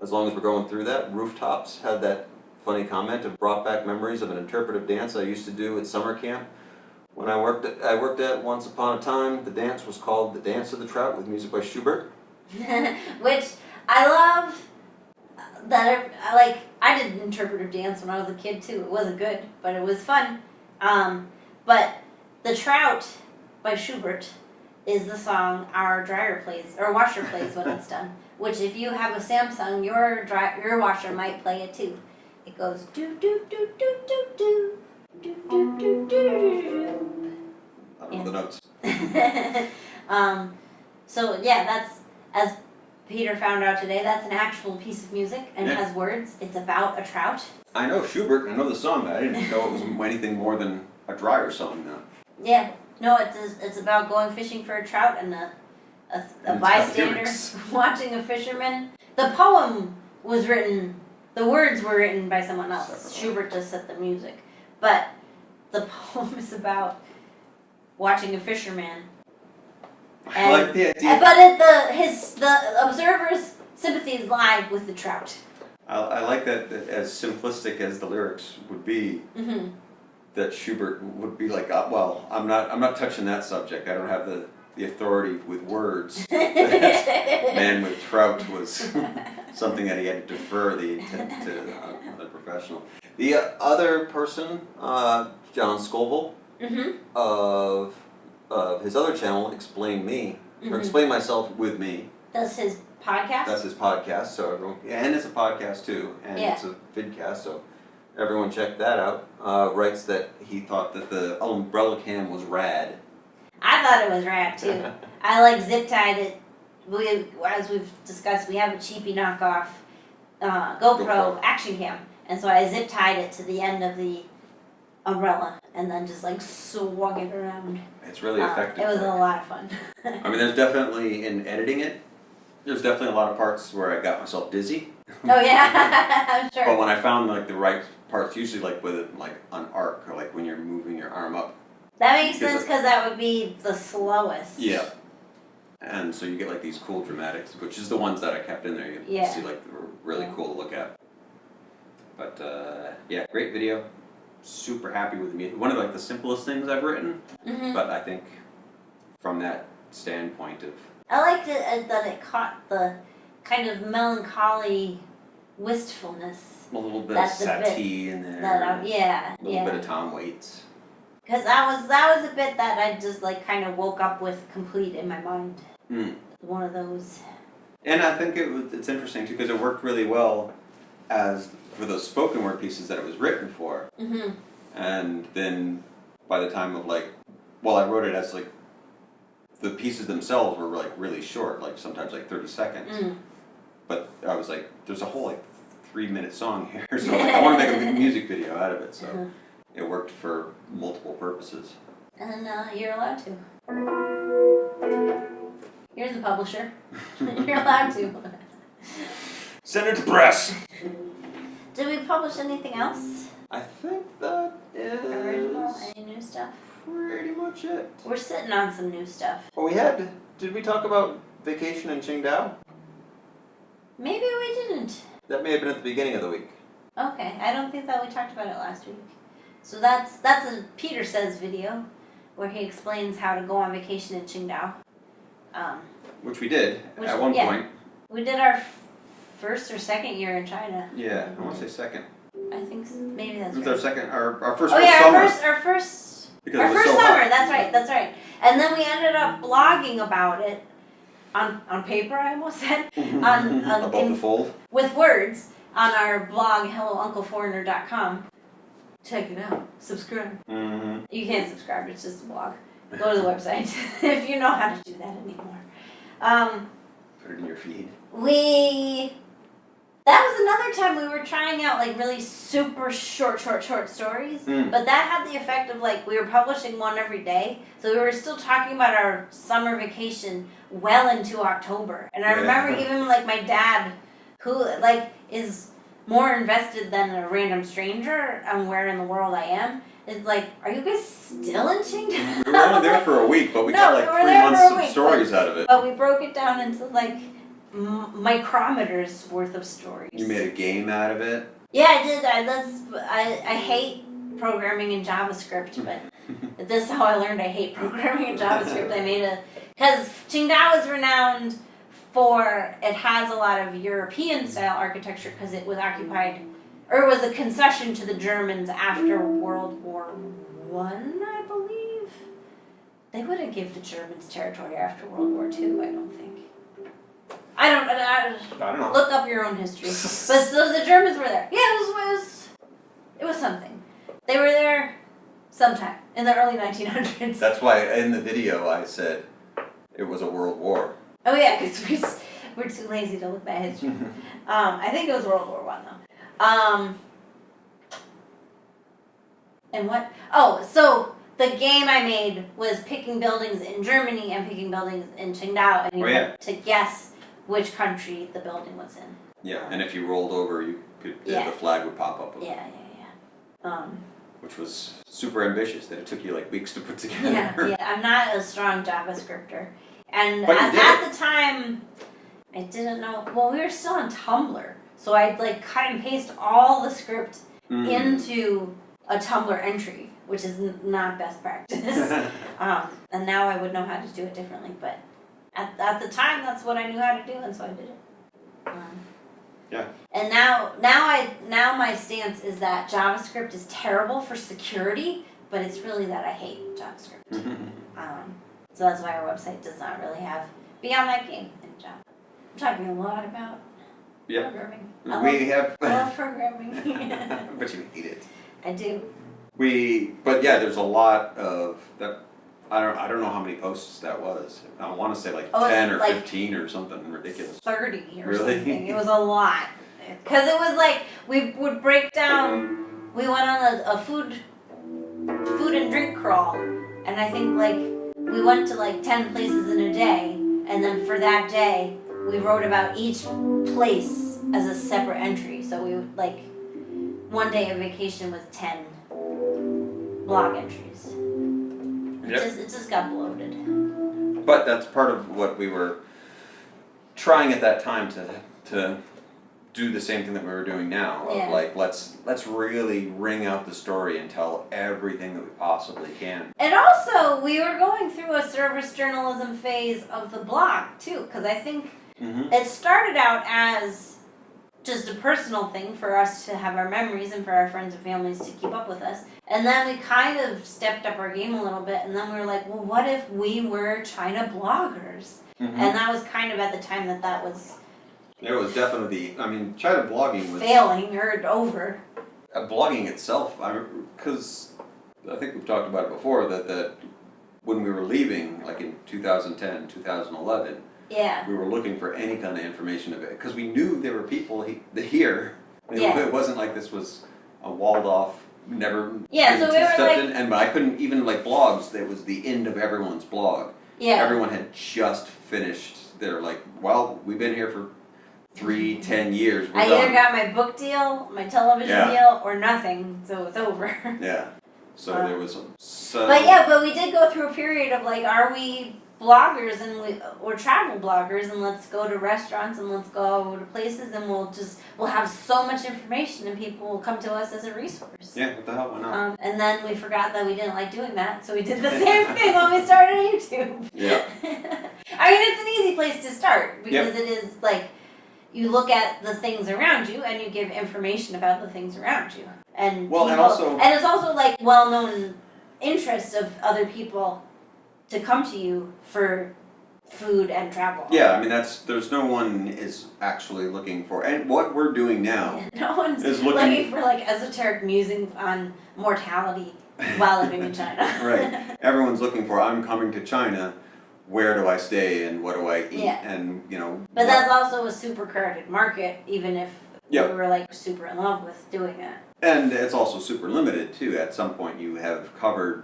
as long as we're going through that, Rooftops had that funny comment of brought back memories of an interpretive dance I used to do at summer camp when I worked at once upon a time. The dance was called The Dance of the Trout with music by Schubert. Which I love that I did interpretive dance when I was a kid too. It wasn't good, but it was fun. But The Trout by Schubert is the song our dryer plays, or washer plays when it's done. Which if you have a Samsung, your washer might play it too. It goes do do do do do do do do do do do. I don't know the notes. So yeah, that's, as Peter found out today, that's an actual piece of music and has words. It's about a trout. I know Schubert. I know the song, but I didn't know it was anything more than a dryer song now. Yeah. No, it's about going fishing for a trout and a bystander watching a fisherman. The poem was written. The words were written by someone else. Schubert just set the music. But the poem is about watching a fisherman. I like the idea. But the observers sympathies lie with the trout. I like that as simplistic as the lyrics would be, that Schubert would be like, well, I'm not touching that subject. I don't have the authority with words. Man with trout was something that he had to defer the intent to another professional. The other person, John Scoville, of his other channel, Explain Me, or Explain Myself with Me. That's his podcast? That's his podcast, so everyone, and it's a podcast too, and it's a vidcast, so everyone check that out. Writes that he thought that the umbrella cam was rad. I thought it was rad too. I like zip tied it. As we've discussed, we have a cheapy knockoff GoPro action cam, and so I zip tied it to the end of the umbrella and then just like swung it around. It's really effective. It was a lot of fun. I mean, there's definitely, in editing it, there's definitely a lot of parts where I got myself dizzy. Oh yeah, I'm sure. But when I found like the right parts, usually like with like an arc, or like when you're moving your arm up. That makes sense because that would be the slowest. Yeah. And so you get like these cool dramatics, which is the ones that I kept in there. You see like they were really cool to look at. But yeah, great video. Super happy with the music. One of like the simplest things I've written. But I think from that standpoint of. I liked it that it caught the kind of melancholy wistfulness. A little bit of Satie in there. A little bit of Tom Waits. Because that was a bit that I just like kind of woke up with complete in my mind. One of those. And I think it's interesting too because it worked really well as for those spoken word pieces that it was written for. And then by the time of like, well, I wrote it as like the pieces themselves were like really short, like sometimes like 30 seconds. But I was like, there's a whole like 3-minute song here, so like, I want to make a music video out of it. So it worked for multiple purposes. And you're allowed to. You're the publisher. You're allowed to. Send it to press. Did we publish anything else? I think that is original. Any new stuff? Pretty much it. We're sitting on some new stuff. Well, did we talk about vacation in Qingdao? Maybe we didn't. That may have been at the beginning of the week. Okay, I don't think that we talked about it last week. So that's a Peter Says video where he explains how to go on vacation in Qingdao. Which we did at one point. We did our first or second year in China. Yeah, I want to say second. I think maybe that's right. It was right. our first summer. Our first summer. Hot. That's right. And then we ended up blogging about it on paper, I almost said. Above the fold. With words on our blog, hellouncleforeigner.com. Check it out. Subscribe. You can't subscribe, it's just a blog. Go to the website if you know how to do that anymore. Put it in your feed. That was another time we were trying out like really super short stories. But that had the effect of like we were publishing one every day. So we were still talking about our summer vacation well into October. And I remember even like my dad, who like is more invested than a random stranger on where in the world I am, is like, are you guys still in Qingdao? We were only there for a week, but we got like 3 months of stories out of it. But we broke it down into like micrometers worth of stories. You made a game out of it? Yeah, I did. I hate programming in JavaScript, but this is how I learned I hate programming in JavaScript. Because Qingdao is renowned for, it has a lot of European style architecture because it was occupied, or it was a concession to the Germans after World War I, I believe. They wouldn't give the Germans territory after World War II, I don't think. I don't know. Look up your own history. But so the Germans were there. Yeah, it was something. They were there sometime in the early 1900s. That's why in the video I said it was a world war. Oh yeah, because we're too lazy to look that history. I think it was World War I though. And what? Oh, so the game I made was picking buildings in Germany and picking buildings in Qingdao, and you had to guess which country the building was in. Yeah, and if you rolled over, you could the flag would pop up. Yeah. Which was super ambitious. That it took you like weeks to put together. Yeah. I'm not a strong JavaScripter, and at the time, I didn't know. Well, we were still on Tumblr, so I'd like cut and paste all the script into a Tumblr entry, which is not best practice. And now I would know how to do it differently, but at the time, that's what I knew how to do, and so I did it. Yeah. And now my stance is that JavaScript is terrible for security, but it's really that I hate JavaScript. So that's why our website does not really have beyond that game in Java. I'm talking a lot about programming. I love programming. But you hate it. I do. But yeah, there's a lot of that. I don't know how many posts that was. I want to say like 10 or 15 or something ridiculous. 30 or Really? something. It was a lot. Because it was like, we would break down, we went on a food and drink crawl. And I think like, we went to like 10 places in a day. And then for that day, we wrote about each place as a separate entry. So we would like, one day of vacation was 10 blog entries. It just got bloated. But that's part of what we were trying at that time to do the same thing that we were doing now. Of like, let's really wring out the story and tell everything that we possibly can. And also, we were going through a service journalism phase of the blog, too, because I think it started out as just a personal thing for us to have our memories and for our friends and families to keep up with us. And then we kind of stepped up our game a little bit, and then we were like, well, what if we were China bloggers? And that was kind of at the time that was... It was definitely, I mean, China blogging was... failing or over. Blogging itself, because I think we've talked about it before, that when we were leaving, like in 2010, 2011, we were looking for any kind of information of it, because we knew there were people here. It wasn't like this was a walled off, never so we were like, in, and I couldn't even like blogs. That was the end of everyone's blog. Everyone had just finished. They're like, well, we've been here for 10 years. We're I done. either got my book deal, my television deal, or nothing, so it's over. So there was But we did go through a period of like, are we bloggers or travel bloggers, and let's go to restaurants and let's go to places, and we'll have so much information and people will come to us as a resource. What the hell, why not? And then we forgot that we didn't like doing that, so we did the same thing when we started YouTube. I mean, it's an easy place to start because it is like, you look at the things around you and you give information about the things around you. And it's also like well-known interests of other people to come to you for food and travel. I mean there's no one is actually looking for, and what we're doing now. No one's looking for like esoteric musings on mortality while living in China. Right. Everyone's looking for, I'm coming to China, where do I stay and what do I eat? And But that's also a super crowded market, even if we were like super in love with doing that. And it's also super limited too. At some point you have covered,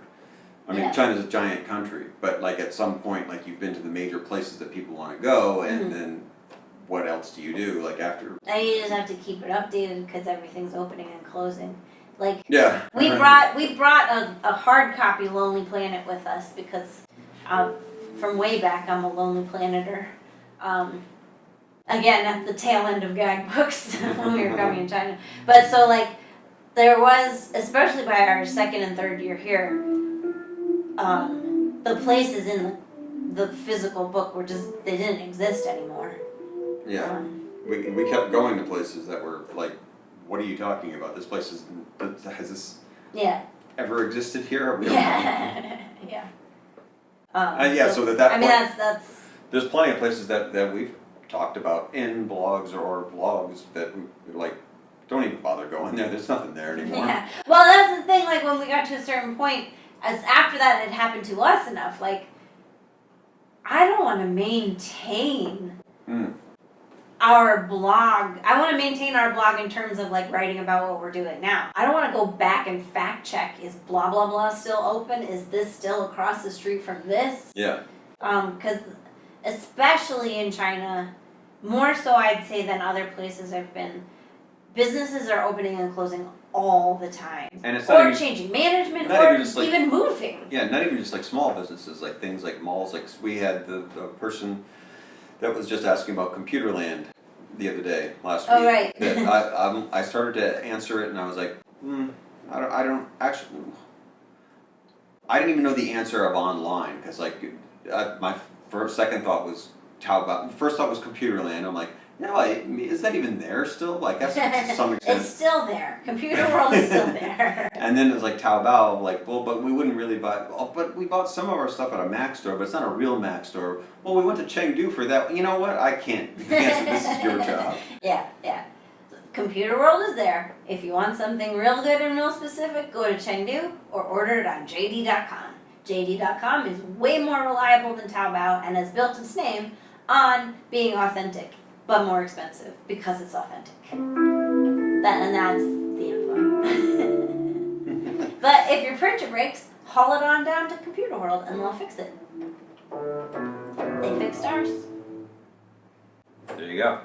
I mean, China's a giant country, but like at some point, like you've been to the major places that people want to go, and then what else do you do? Like after... And you just have to keep it updated because everything's opening and closing. Like we brought a hard copy Lonely Planet with us because from way back I'm a Lonely Planeter. Again, at the tail end of gag books when we were coming to China. But so like there was, especially by our second and third year here, the places in the physical book were just, they didn't exist anymore. We kept going to places that were like, what are you talking about? This place has this ever existed here? So that I mean, point, that's there's plenty of places that we've talked about in blogs or vlogs that we like, don't even bother going there. There's nothing there anymore. Well, that's the thing, like when we got to a certain point, as after that had happened to us enough, like, I don't want to maintain our blog. I want to maintain our blog in terms of like writing about what we're doing now. I don't want to go back and fact check, is blah blah blah still open? Is this still across the street from this? Because especially in China, more so I'd say than other places I've been, businesses are opening and closing all the time. And it's or changing management, or even moving. Not even just like small businesses, like things like malls. Like we had the person that was just asking about Computerland the other day, last Oh, week. right. That I started to answer it and I was like, I don't actually. I didn't even know the answer of online because my second thought was Taobao. First thought was Computerland. I'm like, no, is that even there still? I guess to some extent. It's still there. Computer world is still there. And then it was like Taobao, like, well, but we wouldn't really buy. Oh, but we bought some of our stuff at a Mac store, but it's not a real Mac store. Well, we went to Chengdu for that. You know what? I can't. This is your job. Yeah. Computer world is there. If you want something real good and real specific, go to Chengdu or order it on JD.com. JD.com is way more reliable than Taobao and has built its name on being authentic, but more expensive because it's authentic. And that's the info. But if your printer breaks, haul it on down to Computer World and they'll fix it. They fixed ours. There you go.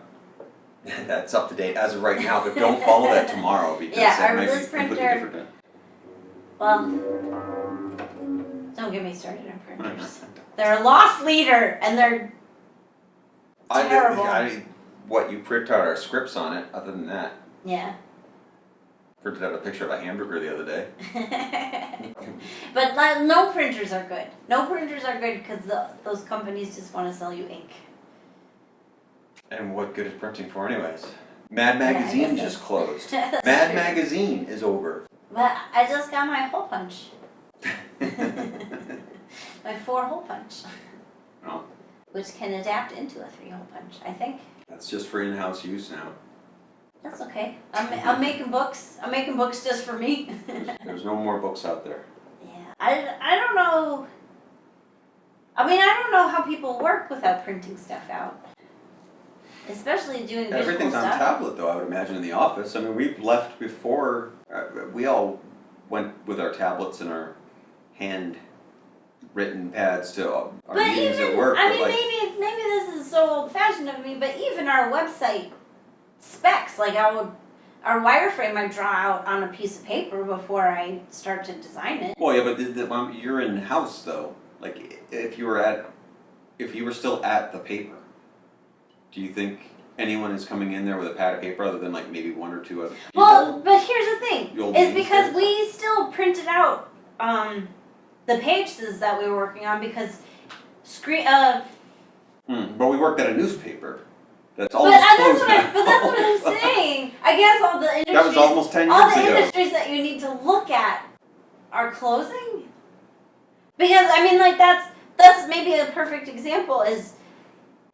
That's up to date as of right now, but don't follow that tomorrow because that might be completely different. Well, don't get me started on printers. They're a lost leader and they're terrible. What you print out are scripts on it. Other than that, yeah. Printed out a picture of a hamburger the other day. But no printers are good. No printers are good because those companies just want to sell you ink. And what good is printing for anyways? Mad Magazine just closed. That's Mad true. Magazine is over. But I just got my hole punch. My 4-hole punch. Oh. Which can adapt into a 3-hole punch, I think. That's just for in-house use now. That's okay. I'm making books. I'm making books just for me. There's no more books out there. Yeah. I don't know. I mean, I don't know how people work without printing stuff out. Especially doing visual Everything's stuff. on tablet though, I would imagine, in the office. I mean, we've left before, we all went with our tablets and our hand-written pads to our meetings at work. I mean, maybe this is so old-fashioned of me, but even our website specs, like our wireframe I draw out on a piece of paper before I start to design it. Well, yeah, but you're in-house though. Like, if you were still at the paper, do you think anyone is coming in there with a pad of paper other than like maybe one or two other people? Well, but here's the thing. The old It's meetings because days? we still printed out the pages that we were working on because But we worked at a newspaper. That's but almost that's closed what now. but that's what I'm saying. I guess all the industries That was almost 10 all years the ago. industries that you need to look at are closing. Because I mean, like that's maybe a perfect example is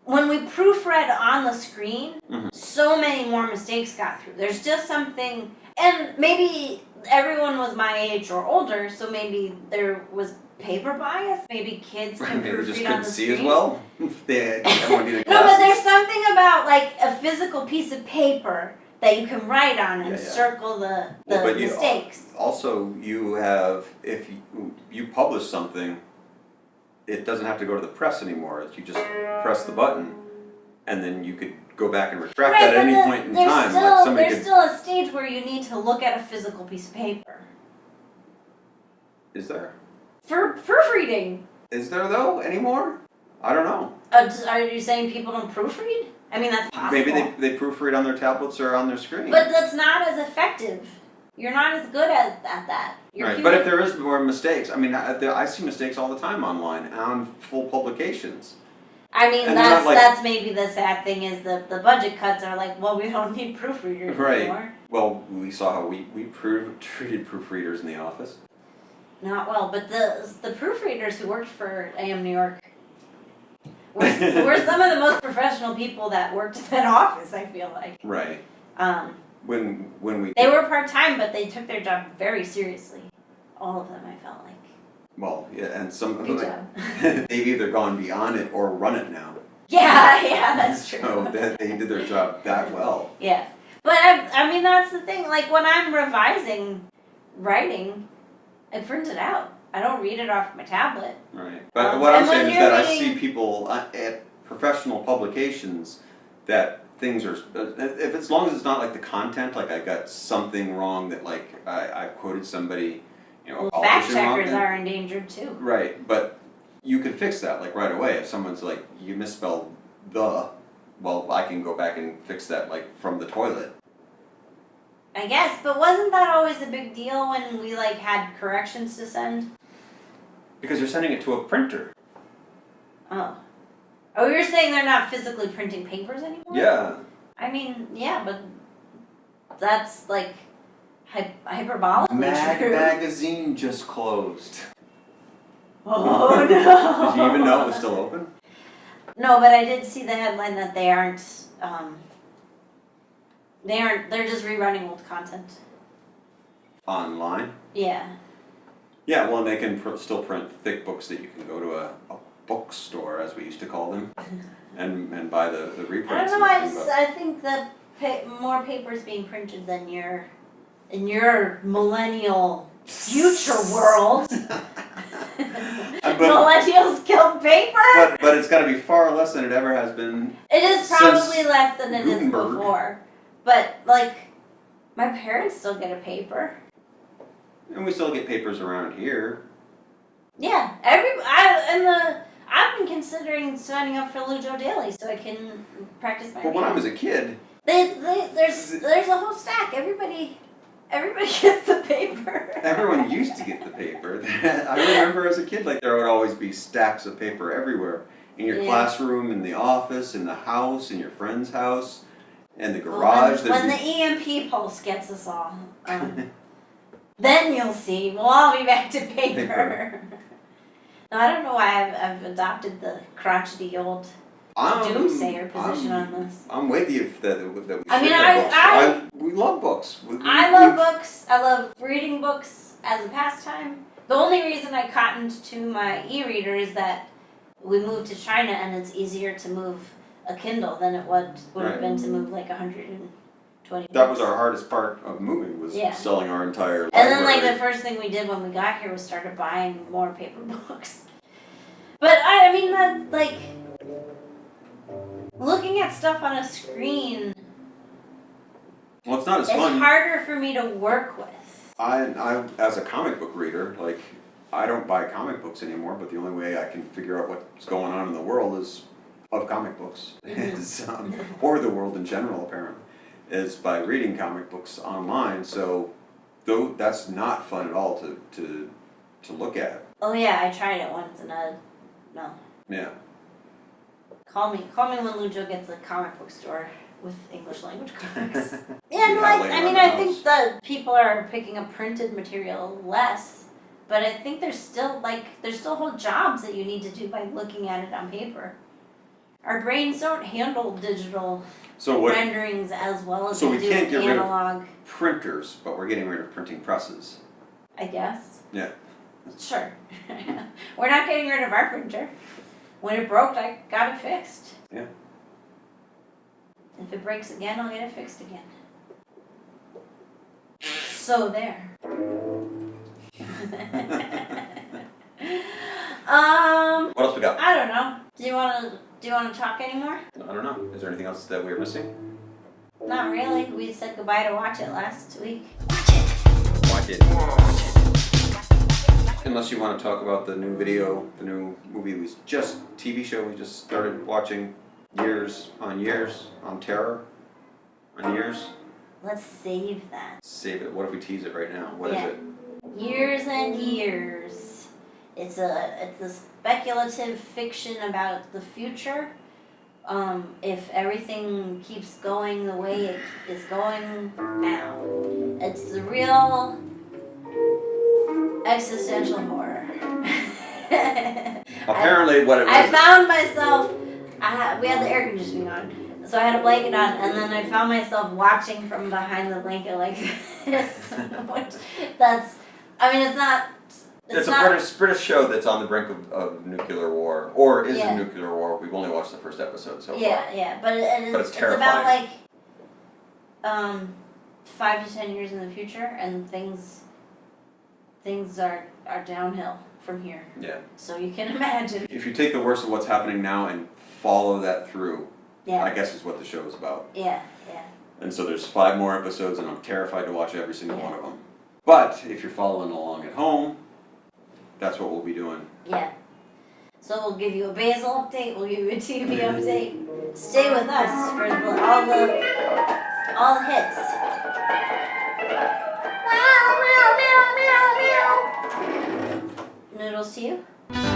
when we proofread on the screen, so many more mistakes got through. There's just something, and maybe everyone was my age or older, so maybe there was paper bias. Maybe kids can Maybe they proofread just on couldn't the see screen. as well. Everyone needed No, but glasses. there's something about like a physical piece of paper that you can write on and circle the But mistakes. Also, you have, if you publish something, it doesn't have to go to the press anymore. You just press the button, and then you could go back and retract that at any point in time. There's still a stage where you need to look at a physical piece of paper. Is there? For proofreading. Is there though anymore? I don't know. Are you saying people don't proofread? I mean, that's possible. Maybe they proofread on their tablets or on their screen. But that's not as effective. You're not as good at that. Right, but if there is more mistakes, I mean, I see mistakes all the time online on full publications. I mean, And that's maybe the sad thing is the budget cuts are like, well, we don't need proofreaders anymore. Well, we saw how we treated proofreaders in the office. Not well, but the proofreaders who worked for AM New York were some of the most professional people that worked in that office, I feel like. Right. When we They were part-time, but they took their job very seriously. All of them, I felt like. Well, yeah, and some of Good them, job. they've either gone beyond it or run it now. Yeah, that's true. So they did their job that well. Yeah. But I mean, that's the thing. Like, when I'm revising writing, I print it out. I don't read it off my tablet. Right. But what I'm saying is that I reading... see people at professional publications that things are, if as long as it's not like the content, like I got something wrong that like I quoted somebody, Well, fact checkers are endangered too. Right, but you can fix that like right away if someone's like, you misspelled well, I can go back and fix that, like, from the toilet. I guess, but wasn't that always a big deal when we, like, had corrections to send? Because you're sending it to a printer. Oh. Oh, you're saying they're not physically printing papers anymore? Yeah. I mean, yeah, but that's, like, hyperbolically Mag true. Magazine just closed. Oh, no. Did you even know it was still open? No, but I did see the headline that they aren't, they're just rerunning old content. Online? Yeah. Yeah, well, and they can still print thick books that you can go to a bookstore, as we used to call them, and buy the reprints. I don't know, I think that more paper is being printed than in your millennial future world. Millennials kill paper? But it's got to be far less than it ever has been. It is probably less than it is before. But, like, my parents still get a paper. And we still get papers around here. Yeah, I've been considering signing up for Lujo Daily so I can practice my. But when I was a kid, there's a whole stack. Everybody gets the paper. Everyone used to get the paper. I remember as a kid, like, there would always be stacks of paper everywhere. In your classroom, in the office, in the house, in your friend's house, in the garage. When the EMP pulse gets us all, then you'll see. We'll all be back to paper. No, I don't know why I've adopted the crotchety old doomsayer position on this. I'm with you that we we love books. I love books. I love reading books as a pastime. The only reason I cottoned to my e-reader is that we moved to China and it's easier to move a Kindle than it would have been to move like 120 That was our hardest part of moving, was selling our entire library. And then, like, the first thing we did when we got here was started buying more paper books. But I mean, that, like, looking at stuff on a screen, well, it's not as fun. It's harder for me to work with. I as a comic book reader, like, I don't buy comic books anymore, but the only way I can figure out what's going on in the world is of comic books, or the world in general, apparently, is by reading comic books online. So, though that's not fun at all to look at. Oh yeah, I tried it once and no. Yeah. Call me when Lujo gets a comic book store with English language comics. Yeah, no, I think that people are picking up printed material less, but I think there's still whole jobs that you need to do by looking at it on paper. Our brains don't handle digital renderings as well as they do analog. So we can't get rid of printers, but we're getting rid of printing presses. I guess. Yeah. Sure. We're not getting rid of our printer. When it broke, I got it fixed. Yeah. If it breaks again, I'll get it fixed again. So there. What else we got? I don't know. Do you want to talk anymore? I don't know. Is there anything else that we're missing? Not really. We said goodbye to Watch It last week. Watch it. Unless you want to talk about the new movie TV show we just started watching, Years on Terror, on Years. Let's save that. Save it. What if we tease it right now? What is it? Years and Years. It's a speculative fiction about the future. If everything keeps going the way it is going now. It's the real existential horror. Apparently what it was. I found myself, we had the air conditioning on, so I had a blanket on, and then I found myself watching from behind the blanket like this. It's a British show that's on the brink of nuclear war, or is in nuclear war. We've only watched the first episode so far. Yeah, but it's terrifying. It's about 5 to 10 years in the future, and things are downhill from here. Yeah. So you can imagine. If you take the worst of what's happening now and follow that through, I guess is what the show is about. Yeah. And so there's 5 more episodes, and I'm terrified to watch every single one of them. But if you're following along at home, that's what we'll be doing. Yeah. So we'll give you a basil update, we'll give you a TV update. Stay with us for all hits. Noodles to you.